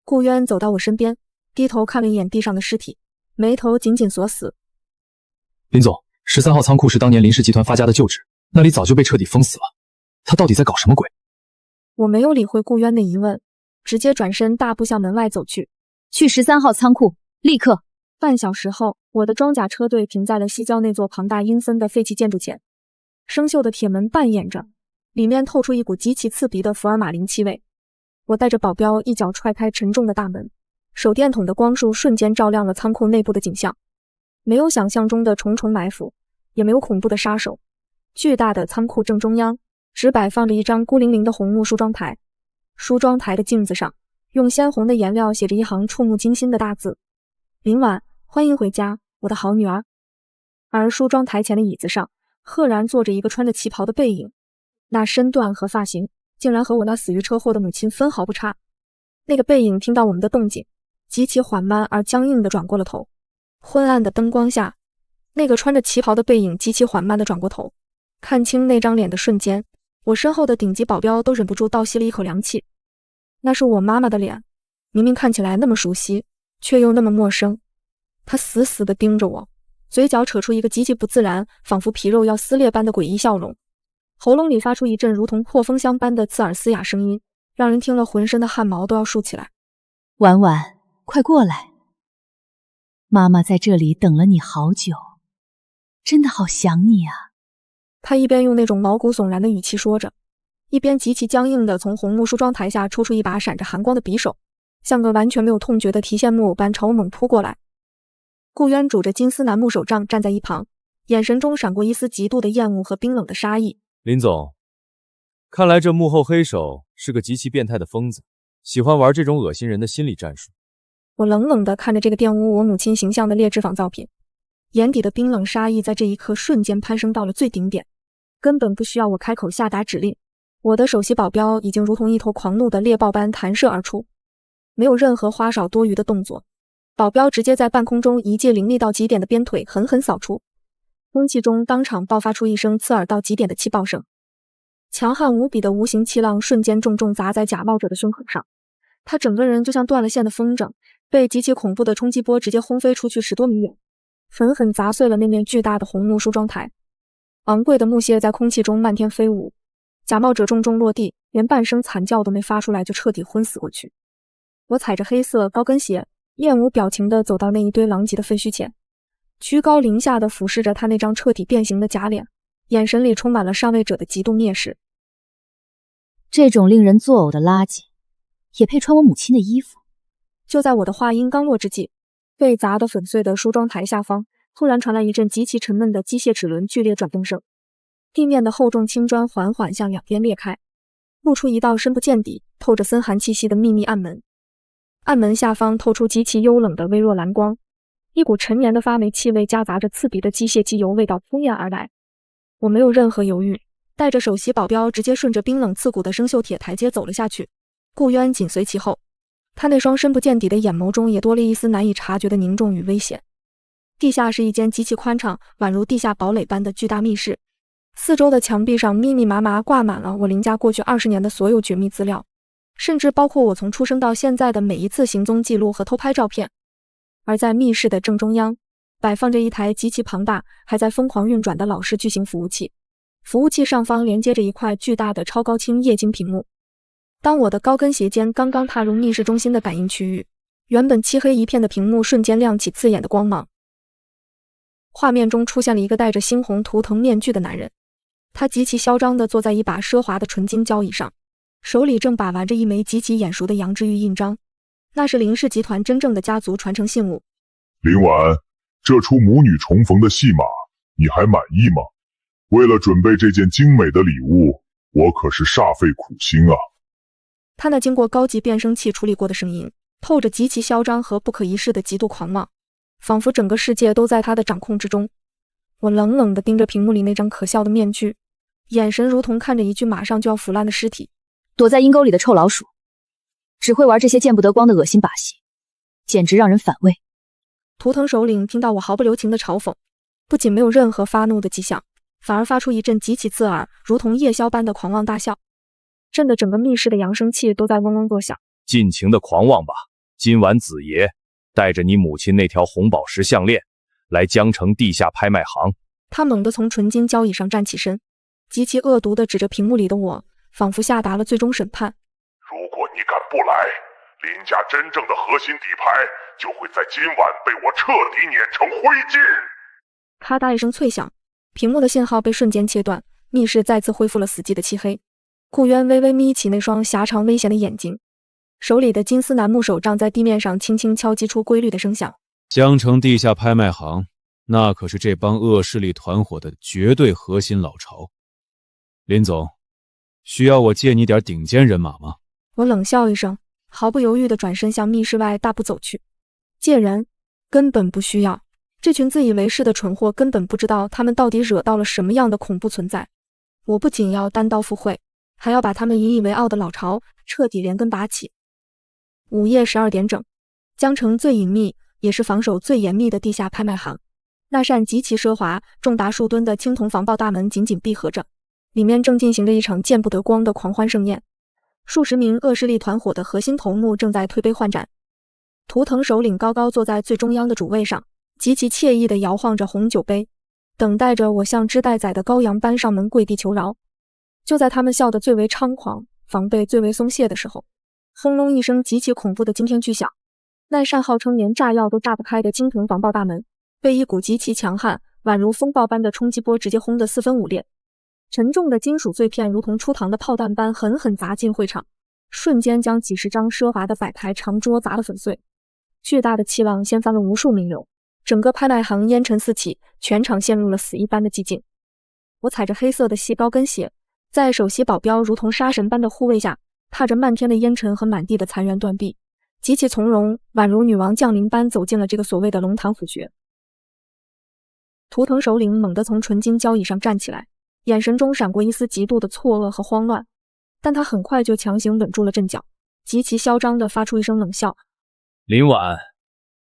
顾渊走到我身边，低头看了一眼地上的尸体，眉头紧紧锁死。林总，13号仓库是当年林氏集团发家的旧址，那里早就被彻底封死了。他到底在搞什么鬼？我没有理会顾渊的疑问，直接转身大步向门外走去。去13号仓库，立刻！半小时后，我的装甲车队停在了西郊那座庞大阴森的废弃建筑前。生锈的铁门半掩着，里面透出一股极其刺鼻的福尔马林气味。我带着保镖一脚踹开沉重的大门，手电筒的光束瞬间照亮了仓库内部的景象。没有想象中的重重埋伏，也没有恐怖的杀手。巨大的仓库正中央，只摆放着一张孤零零的红木梳妆台。梳妆台的镜子上，用鲜红的颜料写着一行触目惊心的大字：林婉，欢迎回家，我的好女儿。而梳妆台前的椅子上，赫然坐着一个穿着旗袍的背影，那身段和发型竟然和我那死于车祸的母亲分毫不差。那个背影听到我们的动静，极其缓慢而僵硬地转过了头。昏暗的灯光下，那个穿着旗袍的背影极其缓慢地转过头，看清那张脸的瞬间，我身后的顶级保镖都忍不住倒吸了一口凉气。那是我妈妈的脸，明明看起来那么熟悉，却又那么陌生。她死死地盯着我，嘴角扯出一个极其不自然，仿佛皮肉要撕裂般的诡异笑容，喉咙里发出一阵如同破风箱般的刺耳嘶哑声音，让人听了浑身的汗毛都要竖起来。婉婉，快过来，妈妈在这里等了你好久，真的好想你啊。他一边用那种毛骨悚然的语气说着，一边极其僵硬地从红木梳妆台下抽出一把闪着寒光的匕首，像个完全没有痛觉的提线木偶般朝我猛扑过来。顾渊拄着金丝楠木手杖站在一旁，眼神中闪过一丝极度的厌恶和冰冷的杀意。林总，看来这幕后黑手是个极其变态的疯子，喜欢玩这种恶心人的心理战术。我冷冷地看着这个玷污我母亲形象的劣质仿造品，眼底的冰冷杀意在这一刻瞬间攀升到了最顶点。根本不需要我开口下达指令，我的首席保镖已经如同一头狂怒的猎豹般弹射而出，没有任何花哨多余的动作，保镖直接在半空中一记凌厉到极点的鞭腿狠狠扫出，空气中当场爆发出一声刺耳到极点的气爆声。强悍无比的无形气浪瞬间重重砸在假冒者的胸口上，他整个人就像断了线的风筝，被极其恐怖的冲击波直接轰飞出去10多米远，狠狠砸碎了那面巨大的红木梳妆台。昂贵的木屑在空气中漫天飞舞，假冒者重重落地，连半声惨叫都没发出来就彻底昏死过去。我踩着黑色高跟鞋，面无表情地走到那一堆狼藉的废墟前，居高临下地俯视着他那张彻底变形的假脸，眼神里充满了上位者的极度蔑视。这种令人作呕的垃圾，也配穿我母亲的衣服？就在我的话音刚落之际，被砸得粉碎的梳妆台下方突然传来一阵极其沉闷的机械齿轮剧烈转动声，地面的厚重青砖缓缓向两边裂开，露出一道深不见底、透着森寒气息的秘密暗门。暗门下方透出极其幽冷的微弱蓝光，一股陈年的发霉气味夹杂着刺鼻的机械机油味道扑面而来。我没有任何犹豫，带着首席保镖直接顺着冰冷刺骨的生锈铁台阶走了下去，顾渊紧随其后，他那双深不见底的眼眸中也多了一丝难以察觉的凝重与危险。地下是一间极其宽敞，宛如地下堡垒般的巨大密室，四周的墙壁上密密麻麻挂满了我林家过去20年的所有绝密资料，甚至包括我从出生到现在的每一次行踪记录和偷拍照片。而在密室的正中央，摆放着一台极其庞大、还在疯狂运转的老式巨型服务器，服务器上方连接着一块巨大的超高清液晶屏幕。当我的高跟鞋尖刚刚踏入密室中心的感应区域，原本漆黑一片的屏幕瞬间亮起刺眼的光芒。画面中出现了一个戴着猩红图腾面具的男人，他极其嚣张地坐在一把奢华的纯金交椅上，手里正把玩着一枚极其眼熟的羊脂玉印章，那是林氏集团真正的家族传承信物。林婉，这出母女重逢的戏码，你还满意吗？为了准备这件精美的礼物，我可是煞费苦心啊。他那经过高级变声器处理过的声音，透着极其嚣张和不可一世的极度狂妄，仿佛整个世界都在他的掌控之中。我冷冷地盯着屏幕里那张可笑的面具，眼神如同看着一具马上就要腐烂的尸体。躲在阴沟里的臭老鼠，只会玩这些见不得光的恶心把戏，简直让人反胃。图腾首领听到我毫不留情的嘲讽，不仅没有任何发怒的迹象，反而发出一阵极其刺耳，如同夜宵般的狂妄大笑，震得整个密室的扬声器都在嗡嗡作响。尽情的狂妄吧！今晚子爷带着你母亲那条红宝石项链来江城地下拍卖行。他猛地从纯金交椅上站起身，极其恶毒地指着屏幕里的我，仿佛下达了最终审判。如果你敢不来，林家真正的核心底牌就会在今晚被我彻底碾成灰烬。咔嗒一声脆响，屏幕的信号被瞬间切断，密室再次恢复了死寂的漆黑。顾渊微微眯起那双狭长危险的眼睛，手里的金丝楠木手杖在地面上轻轻敲击出规律的声响。江城地下拍卖行，那可是这帮恶势力团伙的绝对核心老巢。林总，需要我借你点顶尖人马吗？我冷笑一声，毫不犹豫地转身向密室外大步走去。借人？根本不需要。这群自以为是的蠢货根本不知道他们到底惹到了什么样的恐怖存在。我不仅要单刀赴会，还要把他们引以为傲的老巢彻底连根拔起。午夜12点整，江城最隐秘也是防守最严密的地下拍卖行，那扇极其奢华、重达数吨的青铜防爆大门紧紧闭合着，里面正进行着一场见不得光的狂欢盛宴。数十名恶势力团伙的核心头目正在推杯换盏，图腾首领高高坐在最中央的主位上，极其惬意地摇晃着红酒杯，等待着我像织带宰的羔羊般上门跪地求饶。就在他们笑得最为猖狂，防备最为松懈的时候，轰隆一声极其恐怖的惊天巨响，那扇号称连炸药都炸不开的青铜防爆大门被一股极其强悍、宛如风暴般的冲击波直接轰得四分五裂。沉重的金属碎片如同出膛的炮弹般狠狠砸进会场，瞬间将几十张奢华的摆台长桌砸得粉碎。巨大的气浪掀翻了无数名流，整个拍卖行烟尘四起，全场陷入了死一般的寂静。我踩着黑色的细高跟鞋，在首席保镖如同杀神般的护卫下，踏着漫天的烟尘和满地的残垣断壁，极其从容，宛如女王降临般走进了这个所谓的龙潭虎穴。图腾首领猛地从纯金交椅上站起来，眼神中闪过一丝极度的错愕和慌乱，但他很快就强行稳住了阵脚，极其嚣张地发出一声冷笑：“林婉，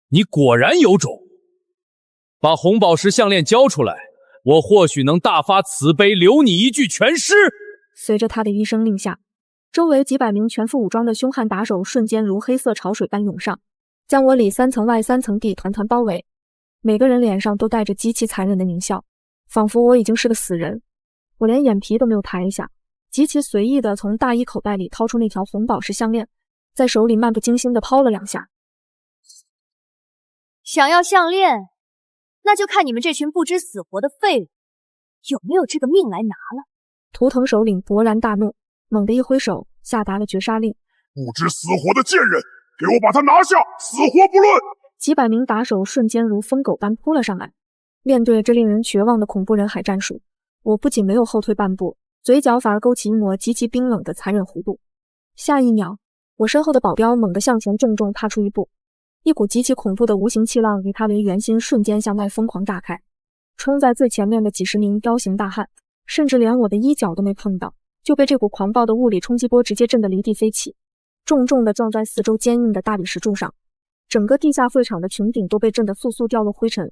你果然有种！把红宝石项链交出来，我或许能大发慈悲，留你一具全尸。”随着他的一声令下，周围几百名全副武装的凶悍打手瞬间如黑色潮水般涌上，将我里3层外3层地团团包围，每个人脸上都带着极其残忍的狞笑，仿佛我已经是个死人。我连眼皮都没有抬一下，极其随意地从大衣口袋里掏出那条红宝石项链，在手里漫不经心地抛了2下。想要项链，那就看你们这群不知死活的废物有没有这个命来拿了。图腾首领勃然大怒，猛地一挥手，下达了绝杀令：不知死活的贱人，给我把他拿下，死活不论！几百名打手瞬间如疯狗般扑了上来。面对这令人绝望的恐怖人海战术，我不仅没有后退半步，嘴角反而勾起一抹极其冰冷的残忍弧度。下一秒，我身后的保镖猛地向前郑重踏出一步，一股极其恐怖的无形气浪以他为圆心，瞬间向外疯狂炸开。冲在最前面的几十名彪形大汉，甚至连我的衣角都没碰到，就被这股狂暴的物理冲击波直接震得离地飞起，重重地撞在四周坚硬的大理石柱上，整个地下会场的穹顶都被震得簌簌掉落灰尘。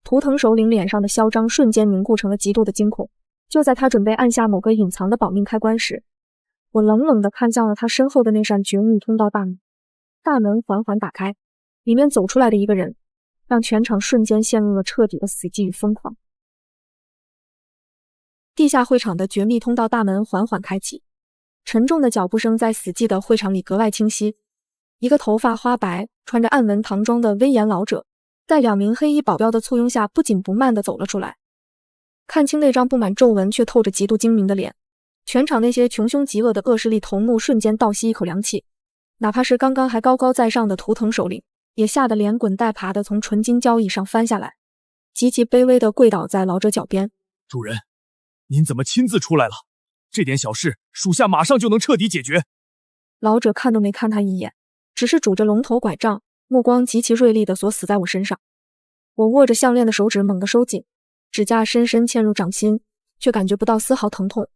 图腾首领脸上的嚣张瞬间凝固成了极度的惊恐，就在他准备按下某个隐藏的保命开关时，我冷冷地看向了他身后的那扇绝密通道大门。大门缓缓打开，里面走出来的一个人，让全场瞬间陷入了彻底的死寂与疯狂。地下会场的绝密通道大门缓缓开启，沉重的脚步声在死寂的会场里格外清晰。一个头发花白、穿着暗纹唐装的威严老者，在2名黑衣保镖的簇拥下，不紧不慢地走了出来。看清那张布满皱纹却透着极度精明的脸，全场那些穷凶极恶的恶势力头目瞬间倒吸一口凉气，哪怕是刚刚还高高在上的图腾首领，也吓得连滚带爬地从纯金交椅上翻下来，极其卑微地跪倒在老者脚边。主人，您怎么亲自出来了？这点小事，属下马上就能彻底解决。老者看都没看他一眼，只是拄着龙头拐杖，目光极其锐利地锁死在我身上。我握着项链的手指猛地收紧，指甲深深嵌入掌心，却感觉不到丝毫疼痛，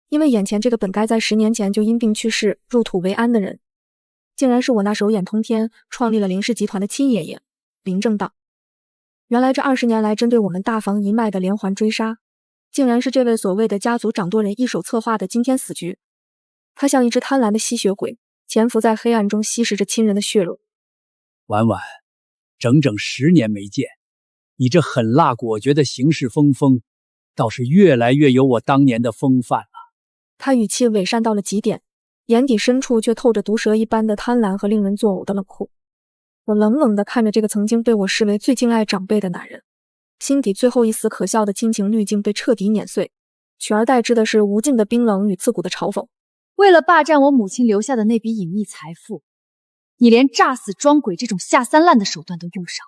因为眼前这个本该在10年前就因病去世、入土为安的人，竟然是我那手眼通天、创立了林氏集团的亲爷爷林正道。原来这20年来针对我们大房一脉的连环追杀，竟然是这位所谓的家族掌舵人一手策划的惊天死局。他像一只贪婪的吸血鬼，潜伏在黑暗中吸食着亲人的血肉。婉婉，整整10年没见，你这狠辣果决的行事风风，倒是越来越有我当年的风范了。他语气伪善到了极点，眼底深处却透着毒蛇一般的贪婪和令人作呕的冷酷。我冷冷地看着这个曾经被我视为最敬爱长辈的男人，心底最后一丝可笑的亲情滤镜被彻底碾碎，取而代之的是无尽的冰冷与刺骨的嘲讽。为了霸占我母亲留下的那笔隐秘财富，你连诈死装鬼这种下三滥的手段都用上，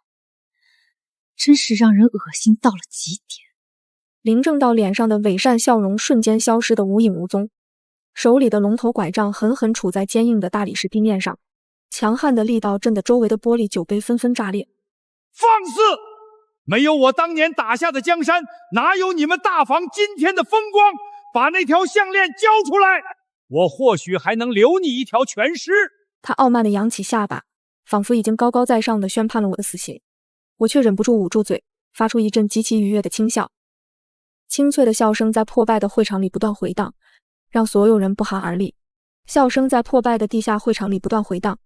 真是让人恶心到了极点。林正道脸上的伪善笑容瞬间消失得无影无踪，手里的龙头拐杖狠狠杵在坚硬的大理石地面上，强悍的力道震得周围的玻璃酒杯纷纷炸裂。放肆！没有我当年打下的江山，哪有你们大房今天的风光？把那条项链交出来，我或许还能留你一条全尸。他傲慢地扬起下巴，仿佛已经高高在上地宣判了我的死刑。我却忍不住捂住嘴，发出一阵极其愉悦的轻笑。清脆的笑声在破败的会场里不断回荡，让所有人不寒而栗。笑声在破败的地下会场里不断回荡。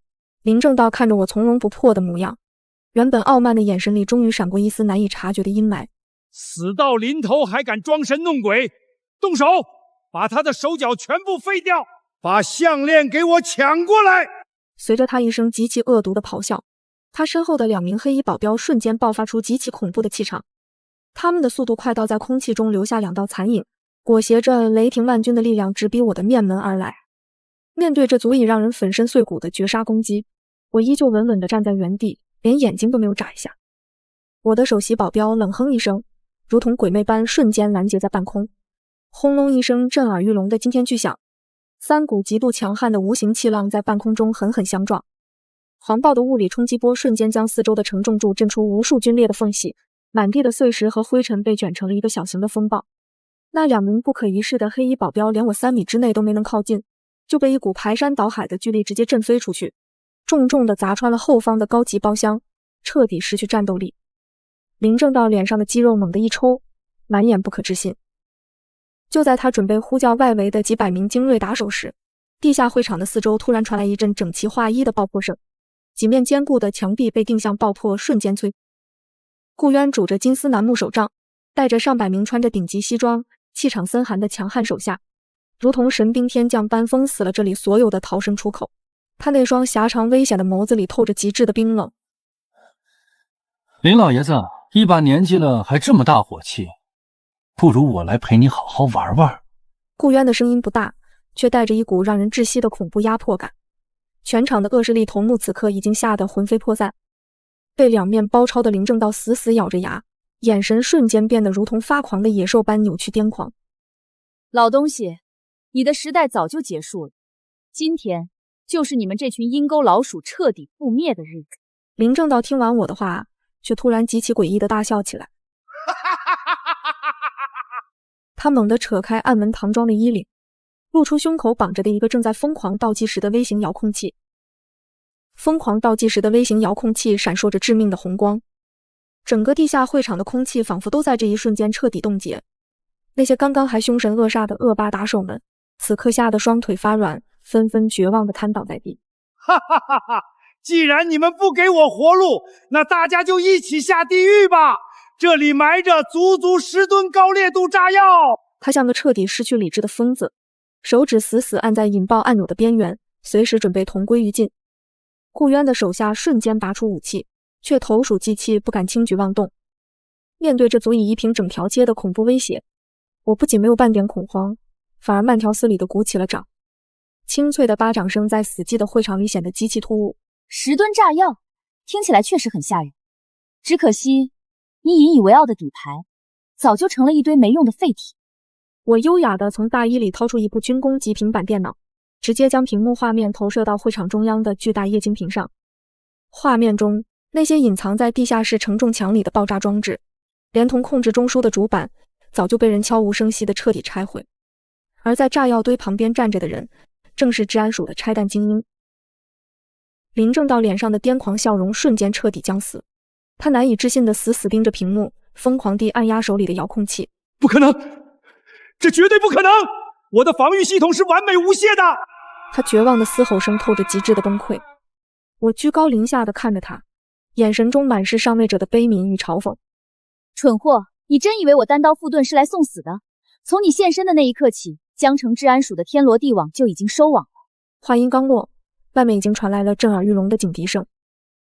林正道看着我从容不迫的模样，原本傲慢的眼神里终于闪过一丝难以察觉的阴霾。死到临头还敢装神弄鬼，动手，把他的手脚全部废掉，把项链给我抢过来！随着他一声极其恶毒的咆哮，他身后的2名黑衣保镖瞬间爆发出极其恐怖的气场，他们的速度快到在空气中留下2道残影，裹挟着雷霆万钧的力量直逼我的面门而来。面对这足以让人粉身碎骨的绝杀攻击，我依旧稳稳地站在原地，连眼睛都没有眨一下。我的首席保镖冷哼一声，如同鬼魅般瞬间拦截在半空。轰隆一声震耳欲聋的惊天巨响，3股极度强悍的无形气浪在半空中狠狠相撞。狂暴的物理冲击波瞬间将四周的承重柱震出无数皲裂的缝隙，满地的碎石和灰尘被卷成了一个小型的风暴。那2名不可一世的黑衣保镖连我3米之内都没能靠近，就被一股排山倒海的巨力直接震飞出去，重重地砸穿了后方的高级包厢，彻底失去战斗力。林正道脸上的肌肉猛地一抽，满眼不可置信。就在他准备呼叫外围的几百名精锐打手时，地下会场的四周突然传来一阵整齐划一的爆破声，几面坚固的墙壁被定向爆破瞬间摧。顾渊拄着金丝楠木手杖，带着上百名穿着顶级西装、气场森寒的强悍手下，如同神兵天将般封死了这里所有的逃生出口。他那双狭长危险的眸子里透着极致的冰冷。林老爷子，一把年纪了还这么大火气，不如我来陪你好好玩玩。顾渊的声音不大，却带着一股让人窒息的恐怖压迫感。全场的恶势力头目此刻已经吓得魂飞魄散，被2面包抄的林正道死死咬着牙，眼神瞬间变得如同发狂的野兽般扭曲癫狂。老东西，你的时代早就结束了，今天就是你们这群阴沟老鼠彻底覆灭的日子。林正道听完我的话，却突然极其诡异的大笑起来。他猛地扯开暗纹唐装的衣领，露出胸口绑着的一个正在疯狂倒计时的微型遥控器。疯狂倒计时的微型遥控器闪烁着致命的红光，整个地下会场的空气仿佛都在这一瞬间彻底冻结。那些刚刚还凶神恶煞的恶霸打手们，此刻吓得双腿发软，纷纷绝望地瘫倒在地。哈哈哈哈！既然你们不给我活路，那大家就一起下地狱吧！这里埋着足足10吨高烈度炸药。他像个彻底失去理智的疯子，手指死死按在引爆按钮的边缘，随时准备同归于尽。顾渊的手下瞬间拔出武器，却投鼠忌器，不敢轻举妄动。面对这足以夷平整条街的恐怖威胁，我不仅没有半点恐慌，反而慢条斯理地鼓起了掌。清脆的巴掌声在死寂的会场里显得极其突兀。10吨炸药，听起来确实很吓人。只可惜，你引以为傲的底牌，早就成了一堆没用的废体。我优雅地从大衣里掏出一部军工级平板电脑，直接将屏幕画面投射到会场中央的巨大液晶屏上。画面中，那些隐藏在地下室承重墙里的爆炸装置，连同控制中枢的主板，早就被人悄无声息地彻底拆毁。而在炸药堆旁边站着的人，正是治安署的拆弹精英。林正道脸上的癫狂笑容瞬间彻底僵死，他难以置信地死盯着屏幕，疯狂地按压手里的遥控器。不可能，这绝对不可能！我的防御系统是完美无懈的！他绝望的嘶吼声透着极致的崩溃。我居高临下地看着他，眼神中满是上位者的悲悯与嘲讽。蠢货，你真以为我单刀赴盾是来送死的？从你现身的那一刻起，江城治安署的天罗地网就已经收网了。话音刚落，外面已经传来了震耳欲聋的警笛声。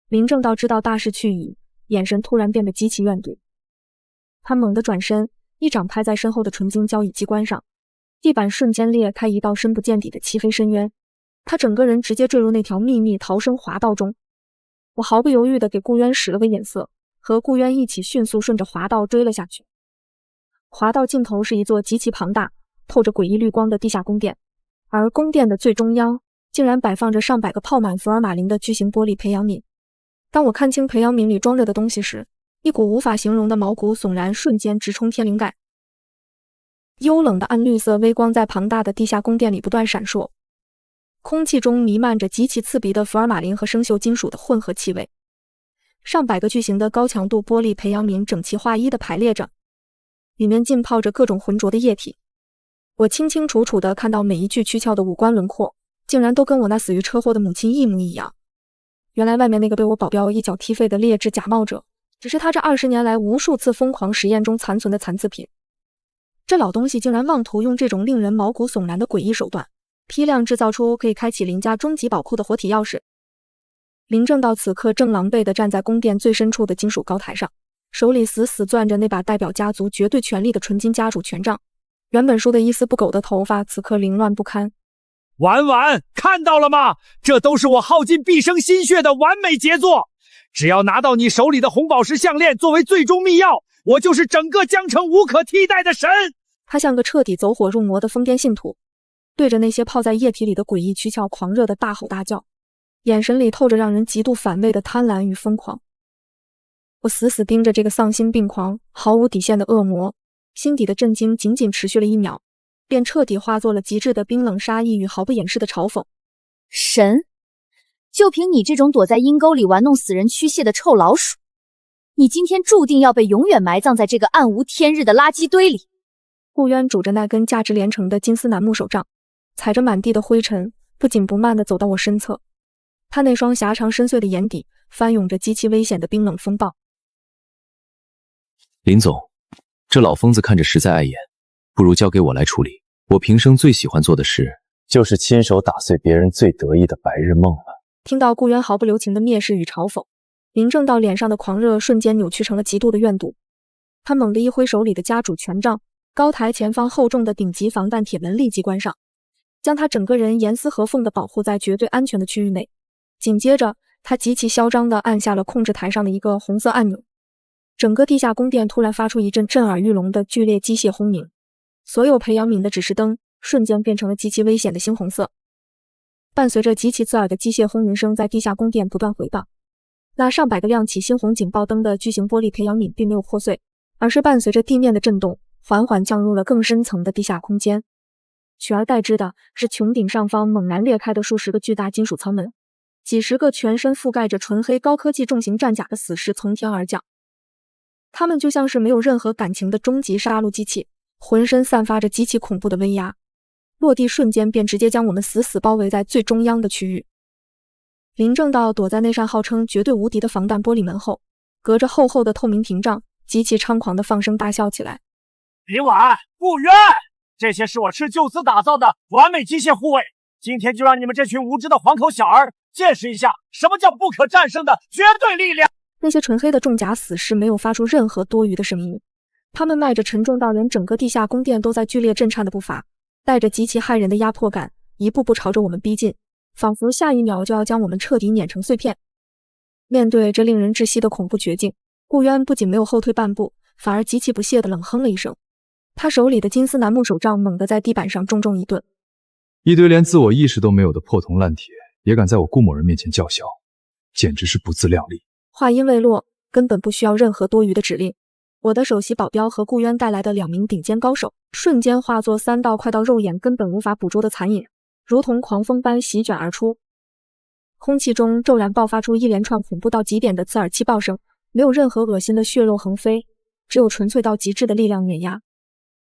林正道知道大势去矣，眼神突然变得极其怨怼。他猛地转身，一掌拍在身后的纯金交椅机关上，地板瞬间裂开一道深不见底的漆黑深渊，他整个人直接坠入那条秘密逃生滑道中。我毫不犹豫地给顾渊使了个眼色，和顾渊一起迅速顺着滑道追了下去。滑道尽头是一座极其庞大、透着诡异绿光的地下宫殿，而宫殿的最中央竟然摆放着上百个泡满福尔马林的巨型玻璃培养皿。当我看清培养皿里装着的东西时，一股无法形容的毛骨悚然瞬间直冲天灵盖。幽冷的暗绿色微光在庞大的地下宫殿里不断闪烁，空气中弥漫着极其刺鼻的福尔马林和生锈金属的混合气味。上百个巨型的高强度玻璃培养皿整齐划一地排列着，里面浸泡着各种浑浊的液体。我清清楚楚地看到每一具躯壳的五官轮廓，竟然都跟我那死于车祸的母亲一模一样。原来外面那个被我保镖一脚踢废的劣质假冒者，只是他这20年来无数次疯狂实验中残存的残次品。这老东西竟然妄图用这种令人毛骨悚然的诡异手段，批量制造出可以开启林家终极宝库的活体钥匙。林正道此刻正狼狈地站在宫殿最深处的金属高台上，手里死死攥着那把代表家族绝对权力的纯金家主权杖，原本梳得一丝不苟的头发此刻凌乱不堪。婉婉，看到了吗？这都是我耗尽毕生心血的完美杰作。只要拿到你手里的红宝石项链作为最终密钥，我就是整个江城无可替代的神。他像个彻底走火入魔的疯癫信徒，对着那些泡在液体里的诡异躯壳狂热的大吼大叫，眼神里透着让人极度反胃的贪婪与疯狂。我死死盯着这个丧心病狂、毫无底线的恶魔，心底的震惊仅仅持续了1秒，便彻底化作了极致的冰冷杀意与毫不掩饰的嘲讽。神？就凭你这种躲在阴沟里玩弄死人躯屑的臭老鼠，你今天注定要被永远埋葬在这个暗无天日的垃圾堆里。顾渊拄着那根价值连城的金丝楠木手杖，踩着满地的灰尘，不紧不慢地走到我身侧。他那双狭长深邃的眼底翻涌着极其危险的冰冷风暴。林总，这老疯子看着实在碍眼，不如交给我来处理。我平生最喜欢做的事，就是亲手打碎别人最得意的白日梦了。听到顾渊毫不留情的蔑视与嘲讽，林正道脸上的狂热瞬间扭曲成了极度的怨毒。他猛地一挥手里的家主权杖，高台前方厚重的顶级防弹铁门立即关上，将他整个人严丝合缝地保护在绝对安全的区域内。紧接着，他极其嚣张地按下了控制台上的一个红色按钮，整个地下宫殿突然发出一阵震耳欲聋的剧烈机械轰鸣，所有培养皿的指示灯瞬间变成了极其危险的猩红色。伴随着极其刺耳的机械轰鸣声在地下宫殿不断回荡，那上百个亮起猩红警报灯的巨型玻璃培养皿并没有破碎，而是伴随着地面的震动，缓缓降入了更深层的地下空间。取而代之的是穹顶上方猛然裂开的数十个巨大金属舱门，几十个全身覆盖着纯黑高科技重型战甲的死士从天而降。他们就像是没有任何感情的终极杀戮机器，浑身散发着极其恐怖的威压，落地瞬间便直接将我们死死包围在最中央的区域。林正道躲在那扇号称绝对无敌的防弹玻璃门后，隔着厚厚的透明屏障，极其猖狂地放声大笑起来。林婉、顾渊，这些是我斥救资打造的完美机械护卫，今天就让你们这群无知的黄口小儿见识一下什么叫不可战胜的绝对力量。那些纯黑的重甲死士没有发出任何多余的声音，他们迈着沉重到连整个地下宫殿都在剧烈震颤的步伐，带着极其骇人的压迫感，一步步朝着我们逼近，仿佛下一秒就要将我们彻底碾成碎片。面对这令人窒息的恐怖绝境，顾渊不仅没有后退半步，反而极其不屑地冷哼了一声。他手里的金丝楠木手杖猛地在地板上重重一顿。一堆连自我意识都没有的破铜烂铁，也敢在我顾某人面前叫嚣，简直是不自量力。话音未落，根本不需要任何多余的指令，我的首席保镖和顾渊带来的2名顶尖高手，瞬间化作3道快到肉眼根本无法捕捉的残影，如同狂风般席卷而出。空气中骤然爆发出一连串恐怖到极点的刺耳气爆声，没有任何恶心的血肉横飞，只有纯粹到极致的力量碾压。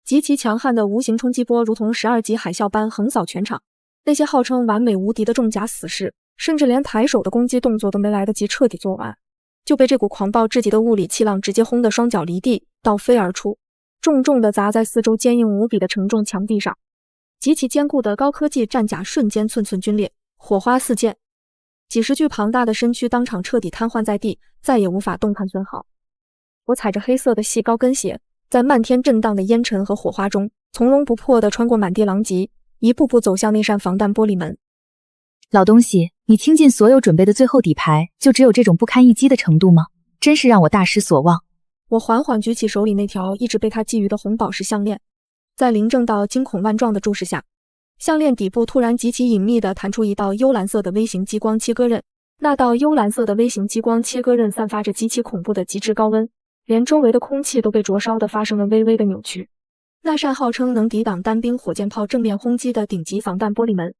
极其强悍的无形冲击波如同12级海啸般横扫全场，那些号称完美无敌的重甲死士，甚至连抬手的攻击动作都没来得及彻底做完，就被这股狂暴至极的物理气浪直接轰得双脚离地，倒飞而出，重重地砸在四周坚硬无比的承重墙壁上。极其坚固的高科技战甲瞬间寸寸皲裂，火花四溅，几十具庞大的身躯当场彻底瘫痪在地，再也无法动弹分毫。我踩着黑色的细高跟鞋，在漫天震荡的烟尘和火花中，从容不迫地穿过满地狼藉，一步步走向那扇防弹玻璃门。老东西，你倾尽所有准备的最后底牌，就只有这种不堪一击的程度吗？真是让我大失所望。我缓缓举起手里那条一直被他觊觎的红宝石项链，在林正道惊恐万状的注视下，项链底部突然极其隐秘地弹出一道幽蓝色的微型激光切割刃。那道幽蓝色的微型激光切割刃散发着极其恐怖的极致高温，连周围的空气都被灼烧的发生了微微的扭曲。那扇号称能抵挡单兵火箭炮正面轰击的顶级防弹玻璃门，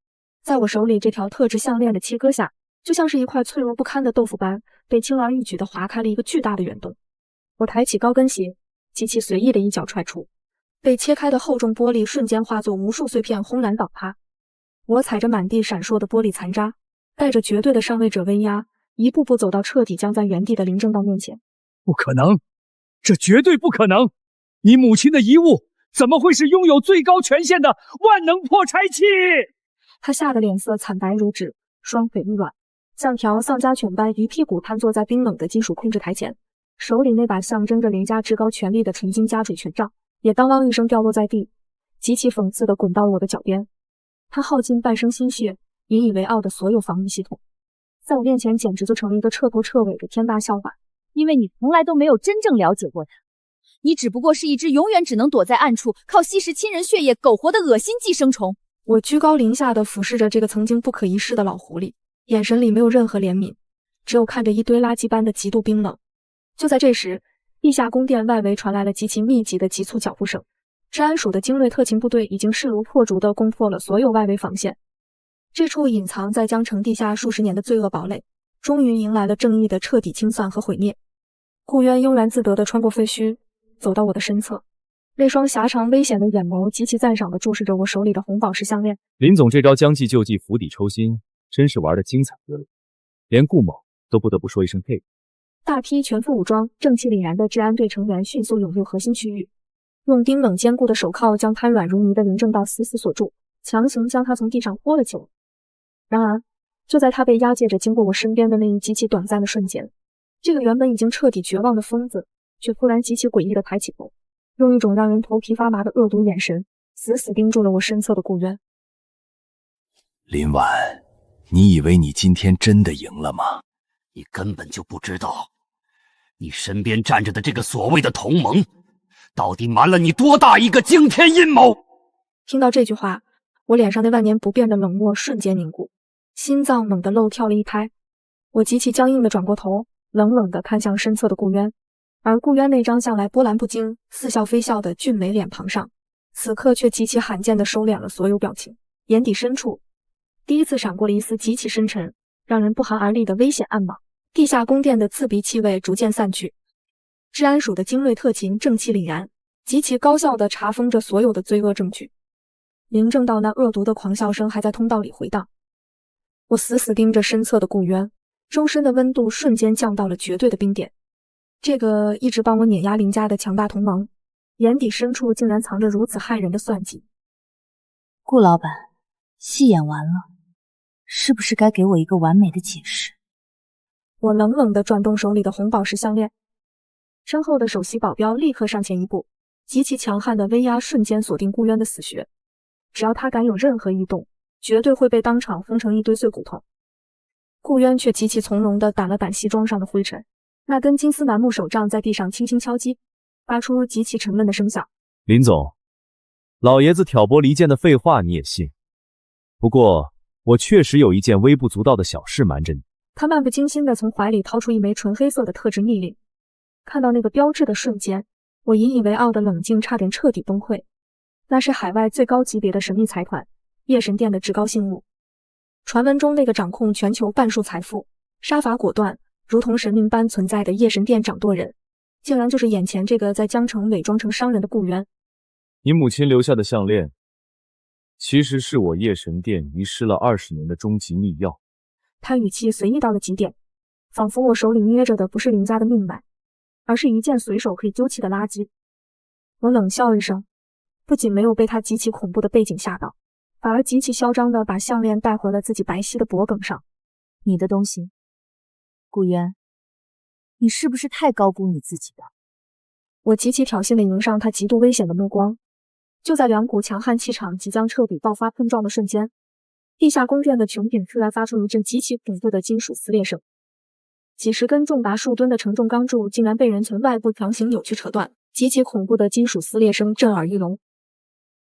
在我手里这条特制项链的切割下，就像是一块脆弱不堪的豆腐般，被轻而易举地划开了一个巨大的圆洞。我抬起高跟鞋，极其随意的一脚踹出，被切开的厚重玻璃瞬间化作无数碎片轰然倒塌。我踩着满地闪烁的玻璃残渣，带着绝对的上位者威压，一步步走到彻底僵在原地的林正道面前。不可能，这绝对不可能！你母亲的遗物怎么会是拥有最高权限的万能破拆器？他吓得脸色惨白如纸，双腿一软，像条丧家犬般一屁股瘫坐在冰冷的金属控制台前，手里那把象征着林家至高权力的纯金夹嘴权杖也当啷一声掉落在地，极其讽刺地滚到了我的脚边。他耗尽半生心血引以为傲的所有防御系统，在我面前简直就成了一个彻头彻尾的天大笑话。因为你从来都没有真正了解过他，你只不过是一只永远只能躲在暗处靠吸食亲人血液苟活的恶心寄生虫。我居高临下地俯视着这个曾经不可一世的老狐狸，眼神里没有任何怜悯，只有看着一堆垃圾般的极度冰冷。就在这时，地下宫殿外围传来了极其密集的急促脚步声，治安署的精锐特勤部队已经势如破竹地攻破了所有外围防线。这处隐藏在江城地下数十年的罪恶堡垒，终于迎来了正义的彻底清算和毁灭。顾渊悠然自得地穿过废墟，走到我的身侧，那双狭长危险的眼眸极其赞赏地注视着我手里的红宝石项链。林总这招将计就计，釜底抽薪，真是玩得精彩绝伦，连顾某都不得不说一声佩服。大批全副武装、正气凛然的治安队成员迅速涌入核心区域，用冰冷坚固的手铐将瘫软如泥的林正道死死锁住，强行将他从地上拖了起来。然而，就在他被押解着经过我身边的那一极其短暂的瞬间，这个原本已经彻底绝望的疯子，却突然极其诡异地抬起头，用一种让人头皮发麻的恶毒眼神，死死盯住了我身侧的顾渊。林婉，你以为你今天真的赢了吗？你根本就不知道，你身边站着的这个所谓的同盟，到底瞒了你多大一个惊天阴谋！听到这句话，我脸上那万年不变的冷漠瞬间凝固，心脏猛地漏跳了一拍。我极其僵硬地转过头，冷冷地看向身侧的顾渊，而顾渊那张向来波澜不惊、似笑非笑的俊美脸庞上，此刻却极其罕见地收敛了所有表情，眼底深处第一次闪过了一丝极其深沉、让人不寒而栗的危险暗芒。地下宫殿的刺鼻气味逐渐散去，治安署的精锐特勤正气凛然，极其高效地查封着所有的罪恶证据。林正道那恶毒的狂笑声还在通道里回荡。我死死盯着身侧的顾渊，周身的温度瞬间降到了绝对的冰点。这个一直帮我碾压林家的强大同盟，眼底深处竟然藏着如此骇人的算计。顾老板，戏演完了，是不是该给我一个完美的解释？我冷冷地转动手里的红宝石项链，身后的首席保镖立刻上前一步，极其强悍的威压瞬间锁定顾渊的死穴，只要他敢有任何异动，绝对会被当场轰成一堆碎骨头。顾渊却极其从容地掸了掸西装上的灰尘，那根金丝楠木手杖在地上轻轻敲击，发出极其沉闷的声响。林总，老爷子挑拨离间的废话你也信？不过我确实有一件微不足道的小事瞒着你。他漫不经心地从怀里掏出一枚纯黑色的特制密令，看到那个标志的瞬间，我引以为傲的冷静差点彻底崩溃。那是海外最高级别的神秘财团夜神殿的至高信物，传闻中那个掌控全球半数财富、杀伐果断、如同神明般存在的夜神殿掌舵人，竟然就是眼前这个在江城伪装成商人的顾渊。你母亲留下的项链，其实是我夜神殿遗失了20年的终极秘钥。他语气随意到了极点，仿佛我手里捏着的不是林家的命脉，而是一件随手可以丢弃的垃圾。我冷笑一声，不仅没有被他极其恐怖的背景吓到，反而极其嚣张地把项链带回了自己白皙的脖颈上。你的东西，顾渊，你是不是太高估你自己了？我极其挑衅地迎上他极度危险的目光。就在两股强悍气场即将彻底爆发碰撞的瞬间，地下宫殿的穹顶突然发出一阵极其恐怖的金属撕裂声，几十根重达数吨的承重钢柱竟然被人从外部强行扭曲扯断，极其恐怖的金属撕裂声震耳欲聋。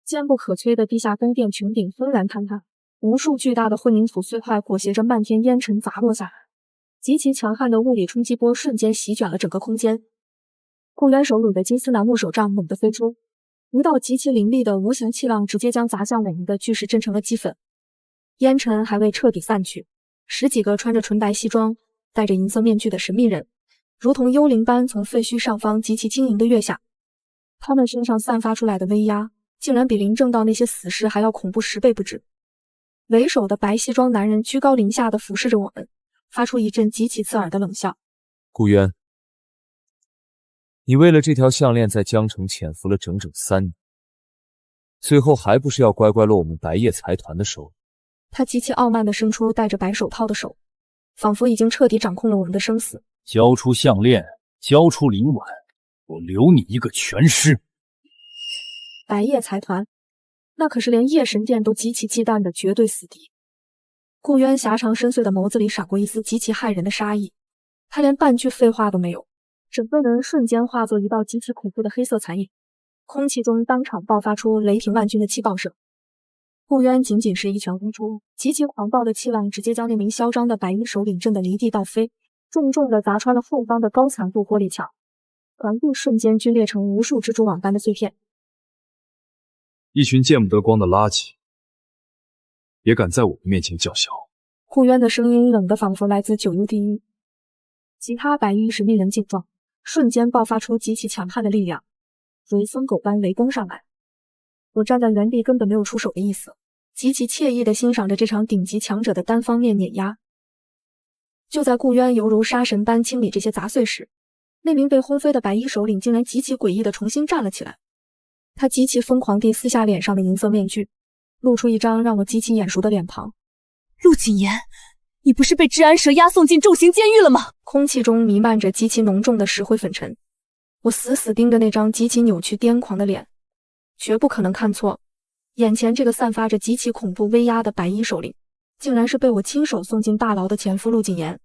坚不可摧的地下宫殿穹顶轰然坍塌，无数巨大的混凝土碎块裹挟着漫天烟尘砸落下来，极其强悍的物理冲击波瞬间席卷了整个空间。顾渊手里的金丝楠木手杖猛地飞出，一道极其凌厉的无形气浪直接将砸向我们的巨石震成了齑粉。烟尘还未彻底散去，10几个穿着纯白西装、戴着银色面具的神秘人，如同幽灵般从废墟上方极其轻盈地跃下。他们身上散发出来的威压，竟然比林正道那些死尸还要恐怖10倍不止。为首的白西装男人居高临下地俯视着我们，发出一阵极其刺耳的冷笑。顾渊，你为了这条项链在江城潜伏了整整3年，最后还不是要乖乖落我们白夜财团的手里？他极其傲慢地伸出戴着白手套的手，仿佛已经彻底掌控了我们的生死。交出项链，交出林婉，我留你一个全尸。白夜财团，那可是连夜神殿都极其忌惮的绝对死敌。顾渊狭长深邃的眸子里闪过一丝极其骇人的杀意，他连半句废话都没有，整个人瞬间化作一道极其恐怖的黑色残影，空气中当场爆发出雷霆万钧的气爆声。顾渊仅仅是一拳轰出，极其狂暴的气浪直接将那名嚣张的白衣首领震得离地倒飞，重重地砸穿了后方的高强度玻璃墙，环顾瞬间龟裂成无数蜘蛛网般的碎片。一群见不得光的垃圾，也敢在我们面前叫嚣！顾渊的声音冷得仿佛来自九幽地狱。其他白衣神秘人见状，瞬间爆发出极其强悍的力量，如疯狗般围攻上来。我站在原地根本没有出手的意思，极其惬意地欣赏着这场顶级强者的单方面碾压。就在顾渊犹如杀神般清理这些杂碎时，那名被轰飞的白衣首领竟然极其诡异地重新站了起来。他极其疯狂地撕下脸上的银色面具，露出一张让我极其眼熟的脸庞。陆谨言，你不是被治安蛇押送进重刑监狱了吗？空气中弥漫着极其浓重的石灰粉尘，我死死盯着那张极其扭曲癫狂的脸，绝不可能看错，眼前这个散发着极其恐怖威压的白衣首领，竟然是被我亲手送进大牢的前夫陆谨言。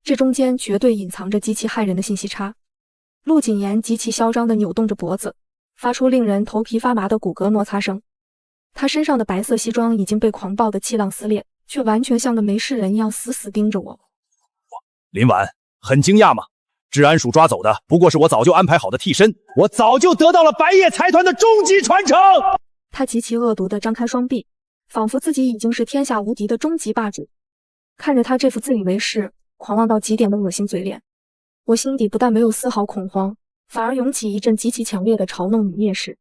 这中间绝对隐藏着极其骇人的信息差。陆谨言极其嚣张地扭动着脖子，发出令人头皮发麻的骨骼摩擦声。他身上的白色西装已经被狂暴的气浪撕裂，却完全像个没事人一样死死盯着我。林婉，很惊讶吗？治安署抓走的不过是我早就安排好的替身，我早就得到了白夜财团的终极传承。他极其恶毒地张开双臂，仿佛自己已经是天下无敌的终极霸主。看着他这副自以为是、狂妄到极点的恶心嘴脸，我心底不但没有丝毫恐慌，反而涌起一阵极其强烈的嘲弄与蔑视。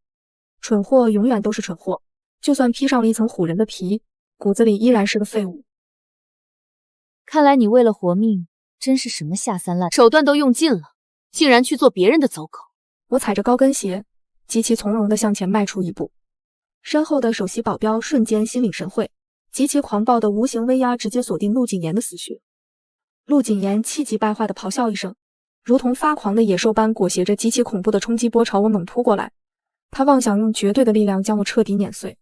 蠢货永远都是蠢货，就算披上了一层虎人的皮，骨子里依然是个废物。看来你为了活命，真是什么下三滥手段都用尽了，竟然去做别人的走狗。我踩着高跟鞋，极其从容地向前迈出一步，身后的首席保镖瞬间心领神会，极其狂暴的无形威压直接锁定陆谨言的死穴。陆谨言气急败坏地咆哮一声，如同发狂的野兽般裹挟着极其恐怖的冲击波朝我猛扑过来。他妄想用绝对的力量将我彻底碾碎。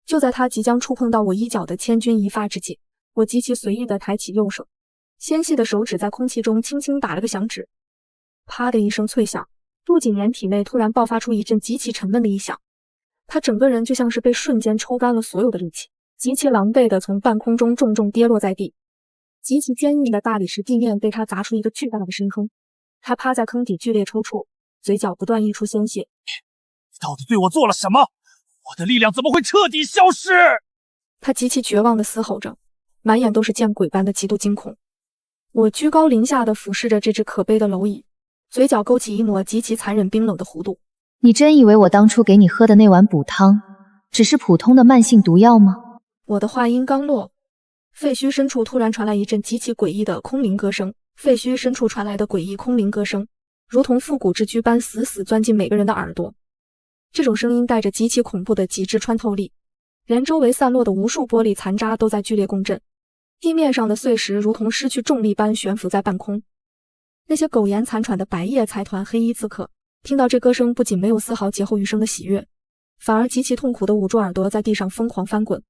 就在他即将触碰到我衣角的千钧一发之际，我极其随意地抬起右手，纤细的手指在空气中轻轻打了个响指，啪的一声脆响，陆谨言体内突然爆发出一阵极其沉闷的异响，他整个人就像是被瞬间抽干了所有的力气，极其狼狈地从半空中重重跌落在地。极其坚硬的大理石地面被他砸出一个巨大的深坑，他趴在坑底剧烈抽搐，嘴角不断溢出鲜血。你到底对我做了什么？我的力量怎么会彻底消失？他极其绝望地嘶吼着，满眼都是见鬼般的极度惊恐。我居高临下地俯视着这只可悲的蝼蚁，嘴角勾起一抹极其残忍冰冷的弧度。你真以为我当初给你喝的那碗补汤只是普通的慢性毒药吗？我的话音刚落，废墟深处突然传来一阵极其诡异的空灵歌声。废墟深处传来的诡异空灵歌声，如同复古之躯般死死钻进每个人的耳朵。这种声音带着极其恐怖的极致穿透力，连周围散落的无数玻璃残渣都在剧烈共振。地面上的碎石如同失去重力般悬浮在半空。那些苟延残喘的白夜财团黑衣刺客听到这歌声，不仅没有丝毫劫后余生的喜悦，反而极其痛苦地捂住耳朵，在地上疯狂翻滚。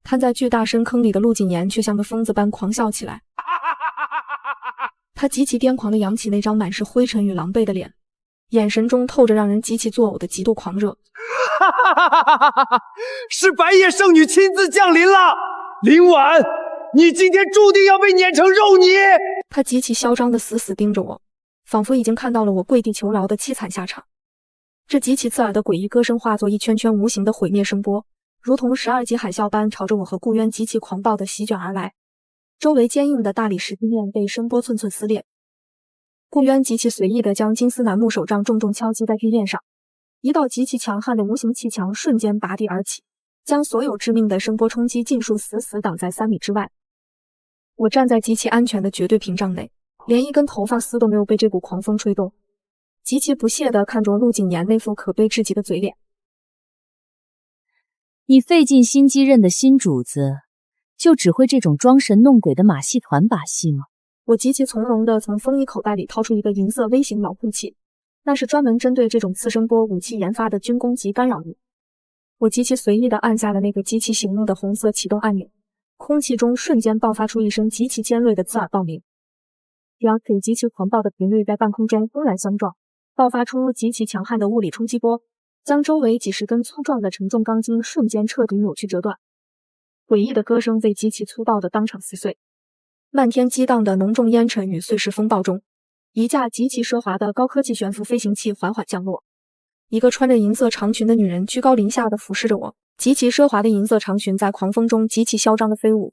瘫在巨大深坑里的陆谨言却像个疯子般狂笑起来。他极其癫狂地扬起那张满是灰尘与狼狈的脸，眼神中透着让人极其作呕的极度狂热。是白夜圣女亲自降临了，林婉，你今天注定要被碾成肉泥！他极其嚣张地死死盯着我，仿佛已经看到了我跪地求饶的凄惨下场。这极其刺耳的诡异歌声化作一圈圈无形的毁灭声波，如同12级海啸般朝着我和顾渊极其狂暴地席卷而来。周围坚硬的大理石地面被声波寸寸撕裂。顾渊极其随意地将金丝楠木手杖重重敲击在地面上，一道极其强悍的无形气墙瞬间拔地而起，将所有致命的声波冲击尽数死死挡在3米之外。我站在极其安全的绝对屏障内，连一根头发丝都没有被这股狂风吹动，极其不屑地看着陆谨言那副可悲至极的嘴脸。你费尽心机认的新主子，就只会这种装神弄鬼的马戏团把戏吗？我极其从容地从风衣口袋里掏出一个银色微型遥控器，那是专门针对这种次声波武器研发的军工级干扰物。我极其随意地按下了那个极其醒目的红色启动按钮，空气中瞬间爆发出一声极其尖锐的刺耳爆鸣。两腿极其狂暴的频率在半空中轰然相撞，爆发出极其强悍的物理冲击波，将周围几十根粗壮的沉重钢筋瞬间彻底扭曲折断。诡异的歌声被极其粗暴地当场撕碎。漫天激荡的浓重烟尘与碎石风暴中，一架极其奢华的高科技悬浮飞行器缓缓降落。一个穿着银色长裙的女人居高临下地俯视着我，极其奢华的银色长裙在狂风中极其嚣张地飞舞。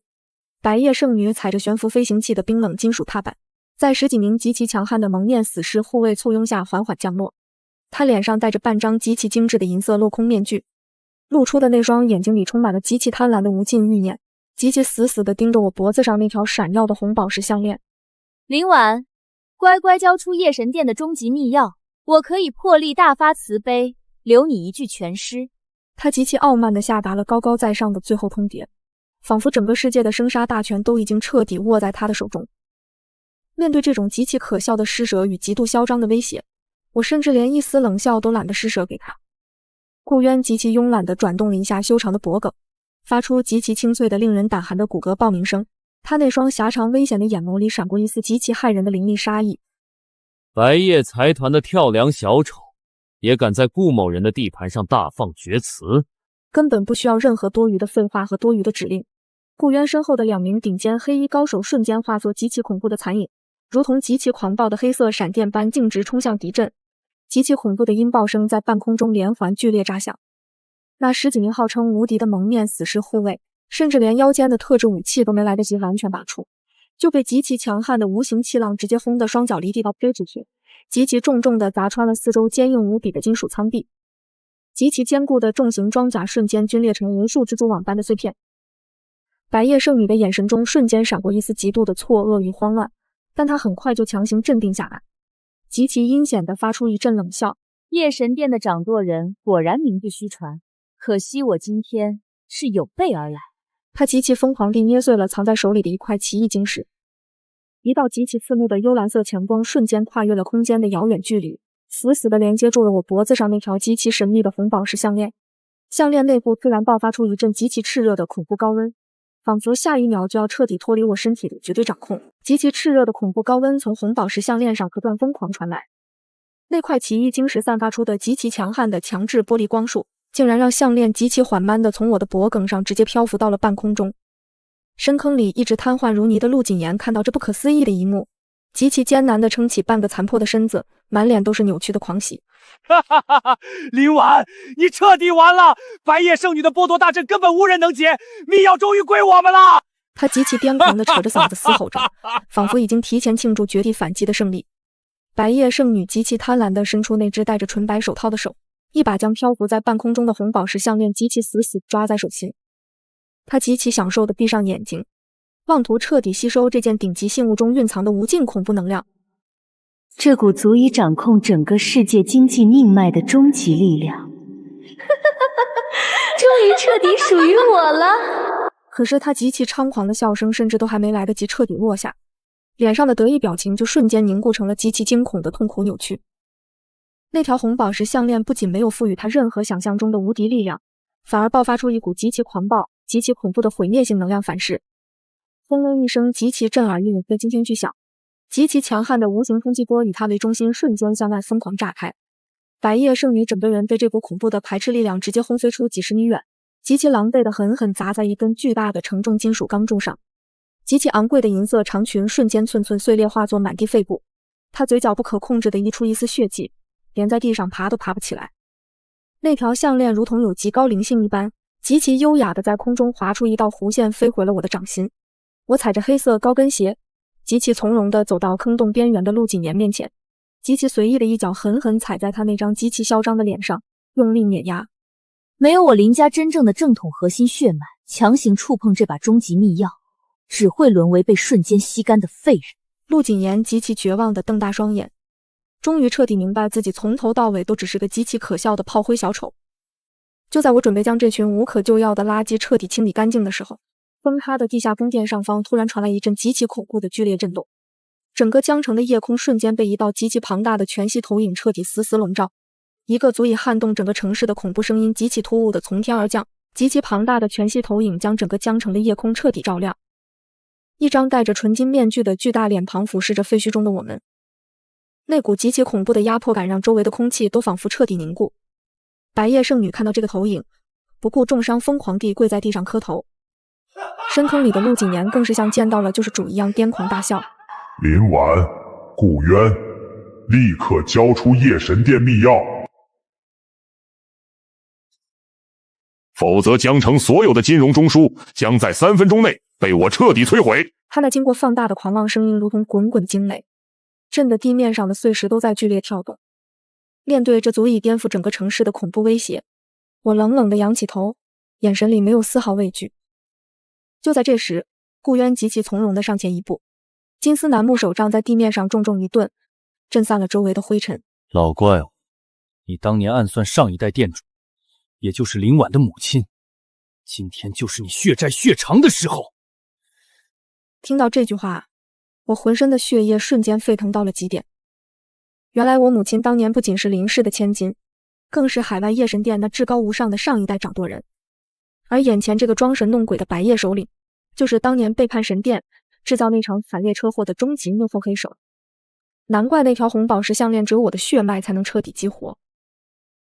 白夜圣女踩着悬浮飞行器的冰冷金属踏板，在10几名极其强悍的蒙面死尸护卫簇拥下缓缓降落。她脸上戴着半张极其精致的银色镂空面具，露出的那双眼睛里充满了极其贪婪的无尽欲念，极其死死地盯着我脖子上那条闪耀的红宝石项链。林婉，乖乖交出夜神殿的终极秘钥，我可以破例大发慈悲，留你一具全尸。他极其傲慢地下达了高高在上的最后通牒，仿佛整个世界的生杀大权都已经彻底握在他的手中。面对这种极其可笑的施舍与极度嚣张的威胁，我甚至连一丝冷笑都懒得施舍给他。顾渊极其慵懒地转动了一下修长的脖颈，发出极其清脆的令人胆寒的骨骼爆鸣声。他那双狭长危险的眼眸里闪过一丝极其骇人的凌厉杀意。白夜财团的跳梁小丑也敢在顾某人的地盘上大放厥词，根本不需要任何多余的废话和多余的指令。顾渊身后的2名顶尖黑衣高手瞬间化作极其恐怖的残影，如同极其狂暴的黑色闪电般径直冲向敌阵。极其恐怖的音爆声在半空中连环剧烈炸响。那10几名号称无敌的蒙面死尸护卫，甚至连腰间的特制武器都没来得及完全拔出，就被极其强悍的无形气浪直接轰得双脚离地倒飞出去，极其重重地砸穿了四周坚硬无比的金属舱壁。极其坚固的重型装甲瞬间皲裂成无数蜘蛛网般的碎片。白夜圣女的眼神中瞬间闪过一丝极度的错愕与慌乱，但她很快就强行镇定下来，极其阴险地发出一阵冷笑。夜神殿的掌舵人果然名不虚传，可惜我今天是有备而来。他极其疯狂地捏碎了藏在手里的一块奇异晶石，一道极其刺目的幽蓝色强光瞬间跨越了空间的遥远距离，死死地连接住了我脖子上那条极其神秘的红宝石项链。项链内部突然爆发出一阵极其炽热的恐怖高温，仿佛下一秒就要彻底脱离我身体的绝对掌控。极其炽热的恐怖高温从红宝石项链上不断疯狂传来，那块奇异晶石散发出的极其强悍的强制玻璃光束，竟然让项链极其缓慢地从我的脖颈上直接漂浮到了半空中。深坑里一直瘫痪如泥的陆谨言看到这不可思议的一幕，极其艰难地撑起半个残破的身子，满脸都是扭曲的狂喜。哈哈哈哈！林婉，你彻底完了！白夜圣女的剥夺大阵根本无人能解，密钥终于归我们了！他极其癫狂地扯着嗓子嘶吼着，仿佛已经提前庆祝绝地反击的胜利。白夜圣女极其贪婪地伸出那只戴着纯白手套的手，一把将漂浮在半空中的红宝石项链极其死死抓在手心。她极其享受地闭上眼睛，妄图彻底吸收这件顶级信物中蕴藏的无尽恐怖能量。这股足以掌控整个世界经济命脉的终极力量，终于彻底属于我了。可是他极其猖狂的笑声甚至都还没来得及彻底落下，脸上的得意表情就瞬间凝固成了极其惊恐的痛苦扭曲。那条红宝石项链不仅没有赋予他任何想象中的无敌力量，反而爆发出一股极其狂暴、极其恐怖的毁灭性能量反噬。轰隆一声极其震耳欲聋的惊天巨响，极其强悍的无形冲击波以他为中心瞬间向外疯狂炸开。白夜圣女整个人被这股恐怖的排斥力量直接轰飞出几十米远，极其狼狈的狠狠砸在一根巨大的承重金属钢柱上，极其昂贵的银色长裙瞬间寸寸碎裂，化作满地废布。他嘴角不可控制地溢出一丝血迹，连在地上爬都爬不起来。那条项链如同有极高灵性一般，极其优雅地在空中划出一道弧线，飞回了我的掌心。我踩着黑色高跟鞋，极其从容地走到坑洞边缘的陆谨言面前，极其随意的一脚狠狠踩在他那张极其嚣张的脸上，用力碾压。没有我林家真正的正统核心血脉，强行触碰这把终极秘钥，只会沦为被瞬间吸干的废人。陆谨言极其绝望地瞪大双眼，终于彻底明白自己从头到尾都只是个极其可笑的炮灰小丑。就在我准备将这群无可救药的垃圾彻底清理干净的时候，崩塌的地下宫殿上方突然传来一阵极其恐怖的剧烈震动，整个江城的夜空瞬间被一道极其庞大的全息投影彻底死死笼罩。一个足以撼动整个城市的恐怖声音极其突兀的从天而降，极其庞大的全息投影将整个江城的夜空彻底照亮。一张戴着纯金面具的巨大脸庞俯视着废墟中的我们，那股极其恐怖的压迫感让周围的空气都仿佛彻底凝固。白夜圣女看到这个投影，不顾重伤疯狂地跪在地上磕头。深坑里的陆谨言更是像见到了救世主一样癫狂大笑。林婉、顾渊，立刻交出夜神殿密钥，否则江城所有的金融中枢将在3分钟内被我彻底摧毁。他那经过放大的狂妄声音如同滚滚惊雷，震得地面上的碎石都在剧烈跳动。面对这足以颠覆整个城市的恐怖威胁，我冷冷地仰起头，眼神里没有丝毫畏惧。就在这时，顾渊极其从容地上前一步，金丝楠木手杖在地面上重重一顿，震散了周围的灰尘。老怪物，你当年暗算上一代店主，也就是林婉的母亲，今天就是你血债血偿的时候。听到这句话，我浑身的血液瞬间沸腾到了极点。原来我母亲当年不仅是林氏的千金，更是海外夜神殿那至高无上的上一代掌舵人，而眼前这个装神弄鬼的白夜首领，就是当年背叛神殿制造那场惨烈车祸的终极幕后黑手。难怪那条红宝石项链只有我的血脉才能彻底激活。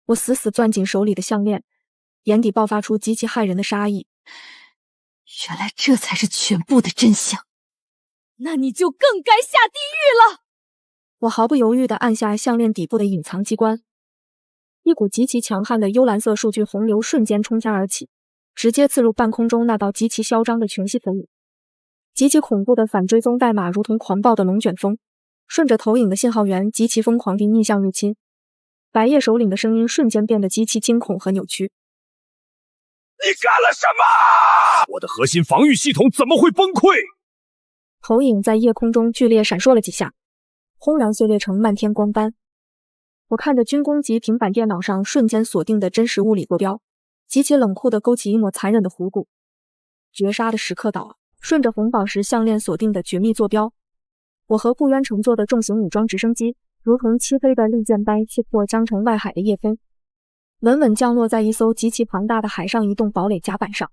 我死死攥紧手里的项链，眼底爆发出极其骇人的杀意。原来这才是全部的真相，那你就更该下地狱了！我毫不犹豫地按下项链底部的隐藏机关，一股极其强悍的幽蓝色数据洪流瞬间冲天而起，直接刺入半空中那道极其嚣张的全息投影。极其恐怖的反追踪代码如同狂暴的龙卷风，顺着投影的信号源极其疯狂地逆向入侵。白夜首领的声音瞬间变得极其惊恐和扭曲。你干了什么？我的核心防御系统怎么会崩溃？投影在夜空中剧烈闪烁了几下，轰然碎裂成漫天光斑。我看着军工级平板电脑上瞬间锁定的真实物理坐标，极其冷酷地勾起一抹残忍的弧骨。绝杀的时刻到了，顺着红宝石项链锁定的绝密坐标，我和顾渊乘坐的重型武装直升机如同漆黑的利剑般切破江城外海的夜风，稳稳降落在一艘极其庞大的海上移动堡垒甲板上。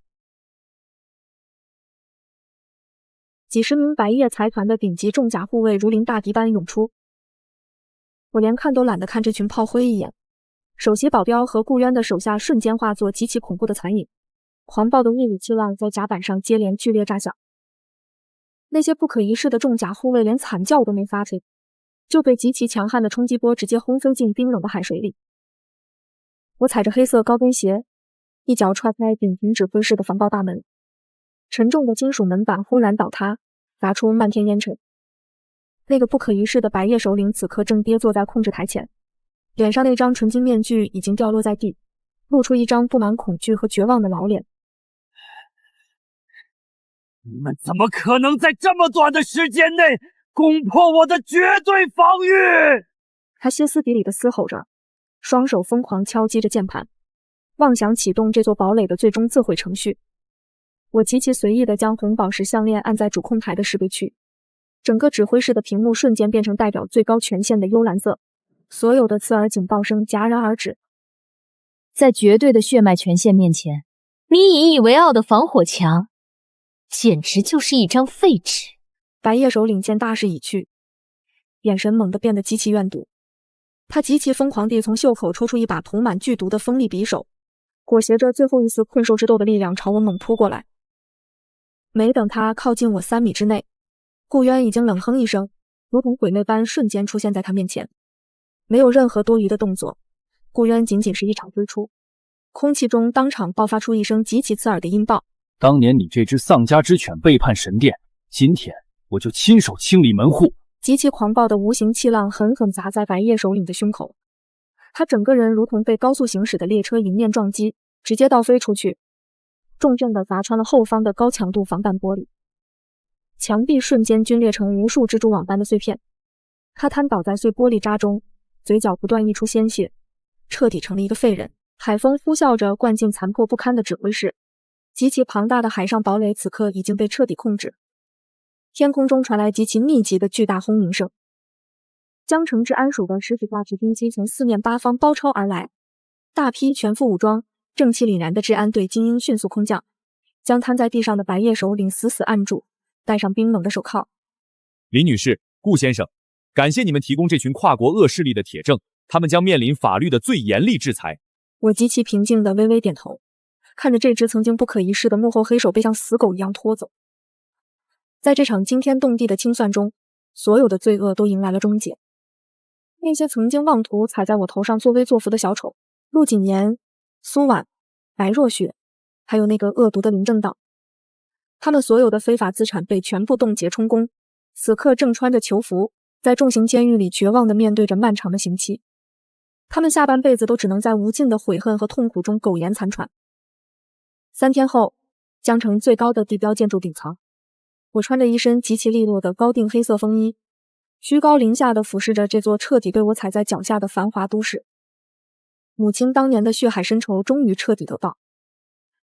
几十名白夜财团的顶级重甲护卫如临大敌般涌出，我连看都懒得看这群炮灰一眼。首席保镖和顾渊的手下瞬间化作极其恐怖的残影，狂暴的物理气浪在甲板上接连剧烈炸响。那些不可一世的重甲护卫连惨叫都没发出，就被极其强悍的冲击波直接轰飞进冰冷的海水里。我踩着黑色高跟鞋，一脚踹开顶停指挥室的防爆大门，沉重的金属门板轰然倒塌，砸出漫天烟尘。那个不可一世的白夜首领此刻正跌坐在控制台前，脸上那张纯金面具已经掉落在地，露出一张布满恐惧和绝望的老脸。你们怎么可能在这么短的时间内攻破我的绝对防御？他歇斯底里地嘶吼着，双手疯狂敲击着键盘，妄想启动这座堡垒的最终自毁程序。我极其随意地将红宝石项链按在主控台的识别区，整个指挥室的屏幕瞬间变成代表最高权限的幽蓝色，所有的刺耳警报声戛然而止。在绝对的血脉权限面前，你引以为傲的防火墙简直就是一张废纸。白夜首领见大势已去，眼神猛地变得极其怨毒。他极其疯狂地从袖口抽出一把涂满剧毒的锋利匕首，裹挟着最后一丝困兽之斗的力量朝我猛扑过来。没等他靠近我3米之内，顾渊已经冷哼一声，如同鬼魅般瞬间出现在他面前。没有任何多余的动作，顾渊仅仅是一场追出，空气中当场爆发出一声极其刺耳的音爆。当年你这只丧家之犬背叛神殿，今天我就亲手清理门户。极其狂暴的无形气浪狠狠砸在白夜首领的胸口，他整个人如同被高速行驶的列车迎面撞击，直接倒飞出去，重重地砸穿了后方的高强度防弹玻璃，墙壁瞬间皲裂成无数蜘蛛网般的碎片。他瘫倒在碎玻璃渣中，嘴角不断溢出鲜血，彻底成了一个废人。海风呼啸着灌进残破不堪的指挥室，极其庞大的海上堡垒此刻已经被彻底控制。天空中传来极其密集的巨大轰鸣声，江城治安署的10几架直升机从4面8方包抄而来，大批全副武装、正气凛然的治安队精英迅速空降，将瘫在地上的白夜首领死死按住，戴上冰冷的手铐。林女士、顾先生，感谢你们提供这群跨国恶势力的铁证，他们将面临法律的最严厉制裁。我极其平静地微微点头，看着这只曾经不可一世的幕后黑手被像死狗一样拖走。在这场惊天动地的清算中，所有的罪恶都迎来了终结。那些曾经妄图踩在我头上作威作福的小丑，陆谨言、苏婉、白若雪，还有那个恶毒的林正道，他们所有的非法资产被全部冻结充公，此刻正穿着囚服，在重刑监狱里绝望地面对着漫长的刑期。他们下半辈子都只能在无尽的悔恨和痛苦中苟延残喘。3天后，江城最高的地标建筑顶层，我穿着一身极其利落的高定黑色风衣，居高临下地俯视着这座彻底被我踩在脚下的繁华都市。母亲当年的血海深仇终于彻底得报。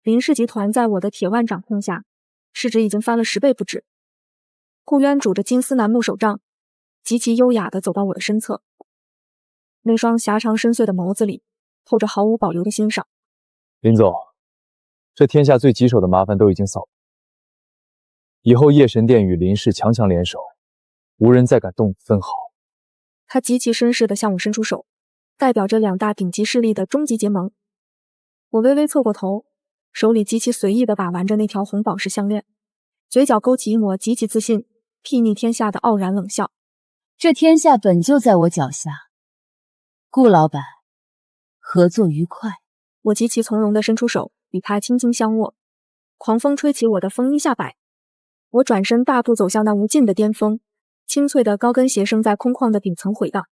林氏集团在我的铁腕掌控下，市值已经翻了10倍不止。顾渊拄着金丝楠木手杖，极其优雅地走到我的身侧，那双狭长深邃的眸子里透着毫无保留的欣赏。林总，这天下最棘手的麻烦都已经扫了，以后夜神殿与林氏强强联手，无人再敢动分毫。他极其绅士地向我伸出手，代表着2大顶级势力的终极结盟。我微微侧过头，手里极其随意地把玩着那条红宝石项链，嘴角勾起一抹极其自信、睥睨天下的傲然冷笑。这天下本就在我脚下，顾老板，合作愉快。我极其从容地伸出手，与他轻轻相握。狂风吹起我的风衣下摆，我转身大步走向那无尽的巅峰，清脆的高跟鞋声在空旷的顶层回荡，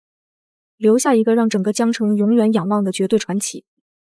留下一个让整个江城永远仰望的绝对传奇。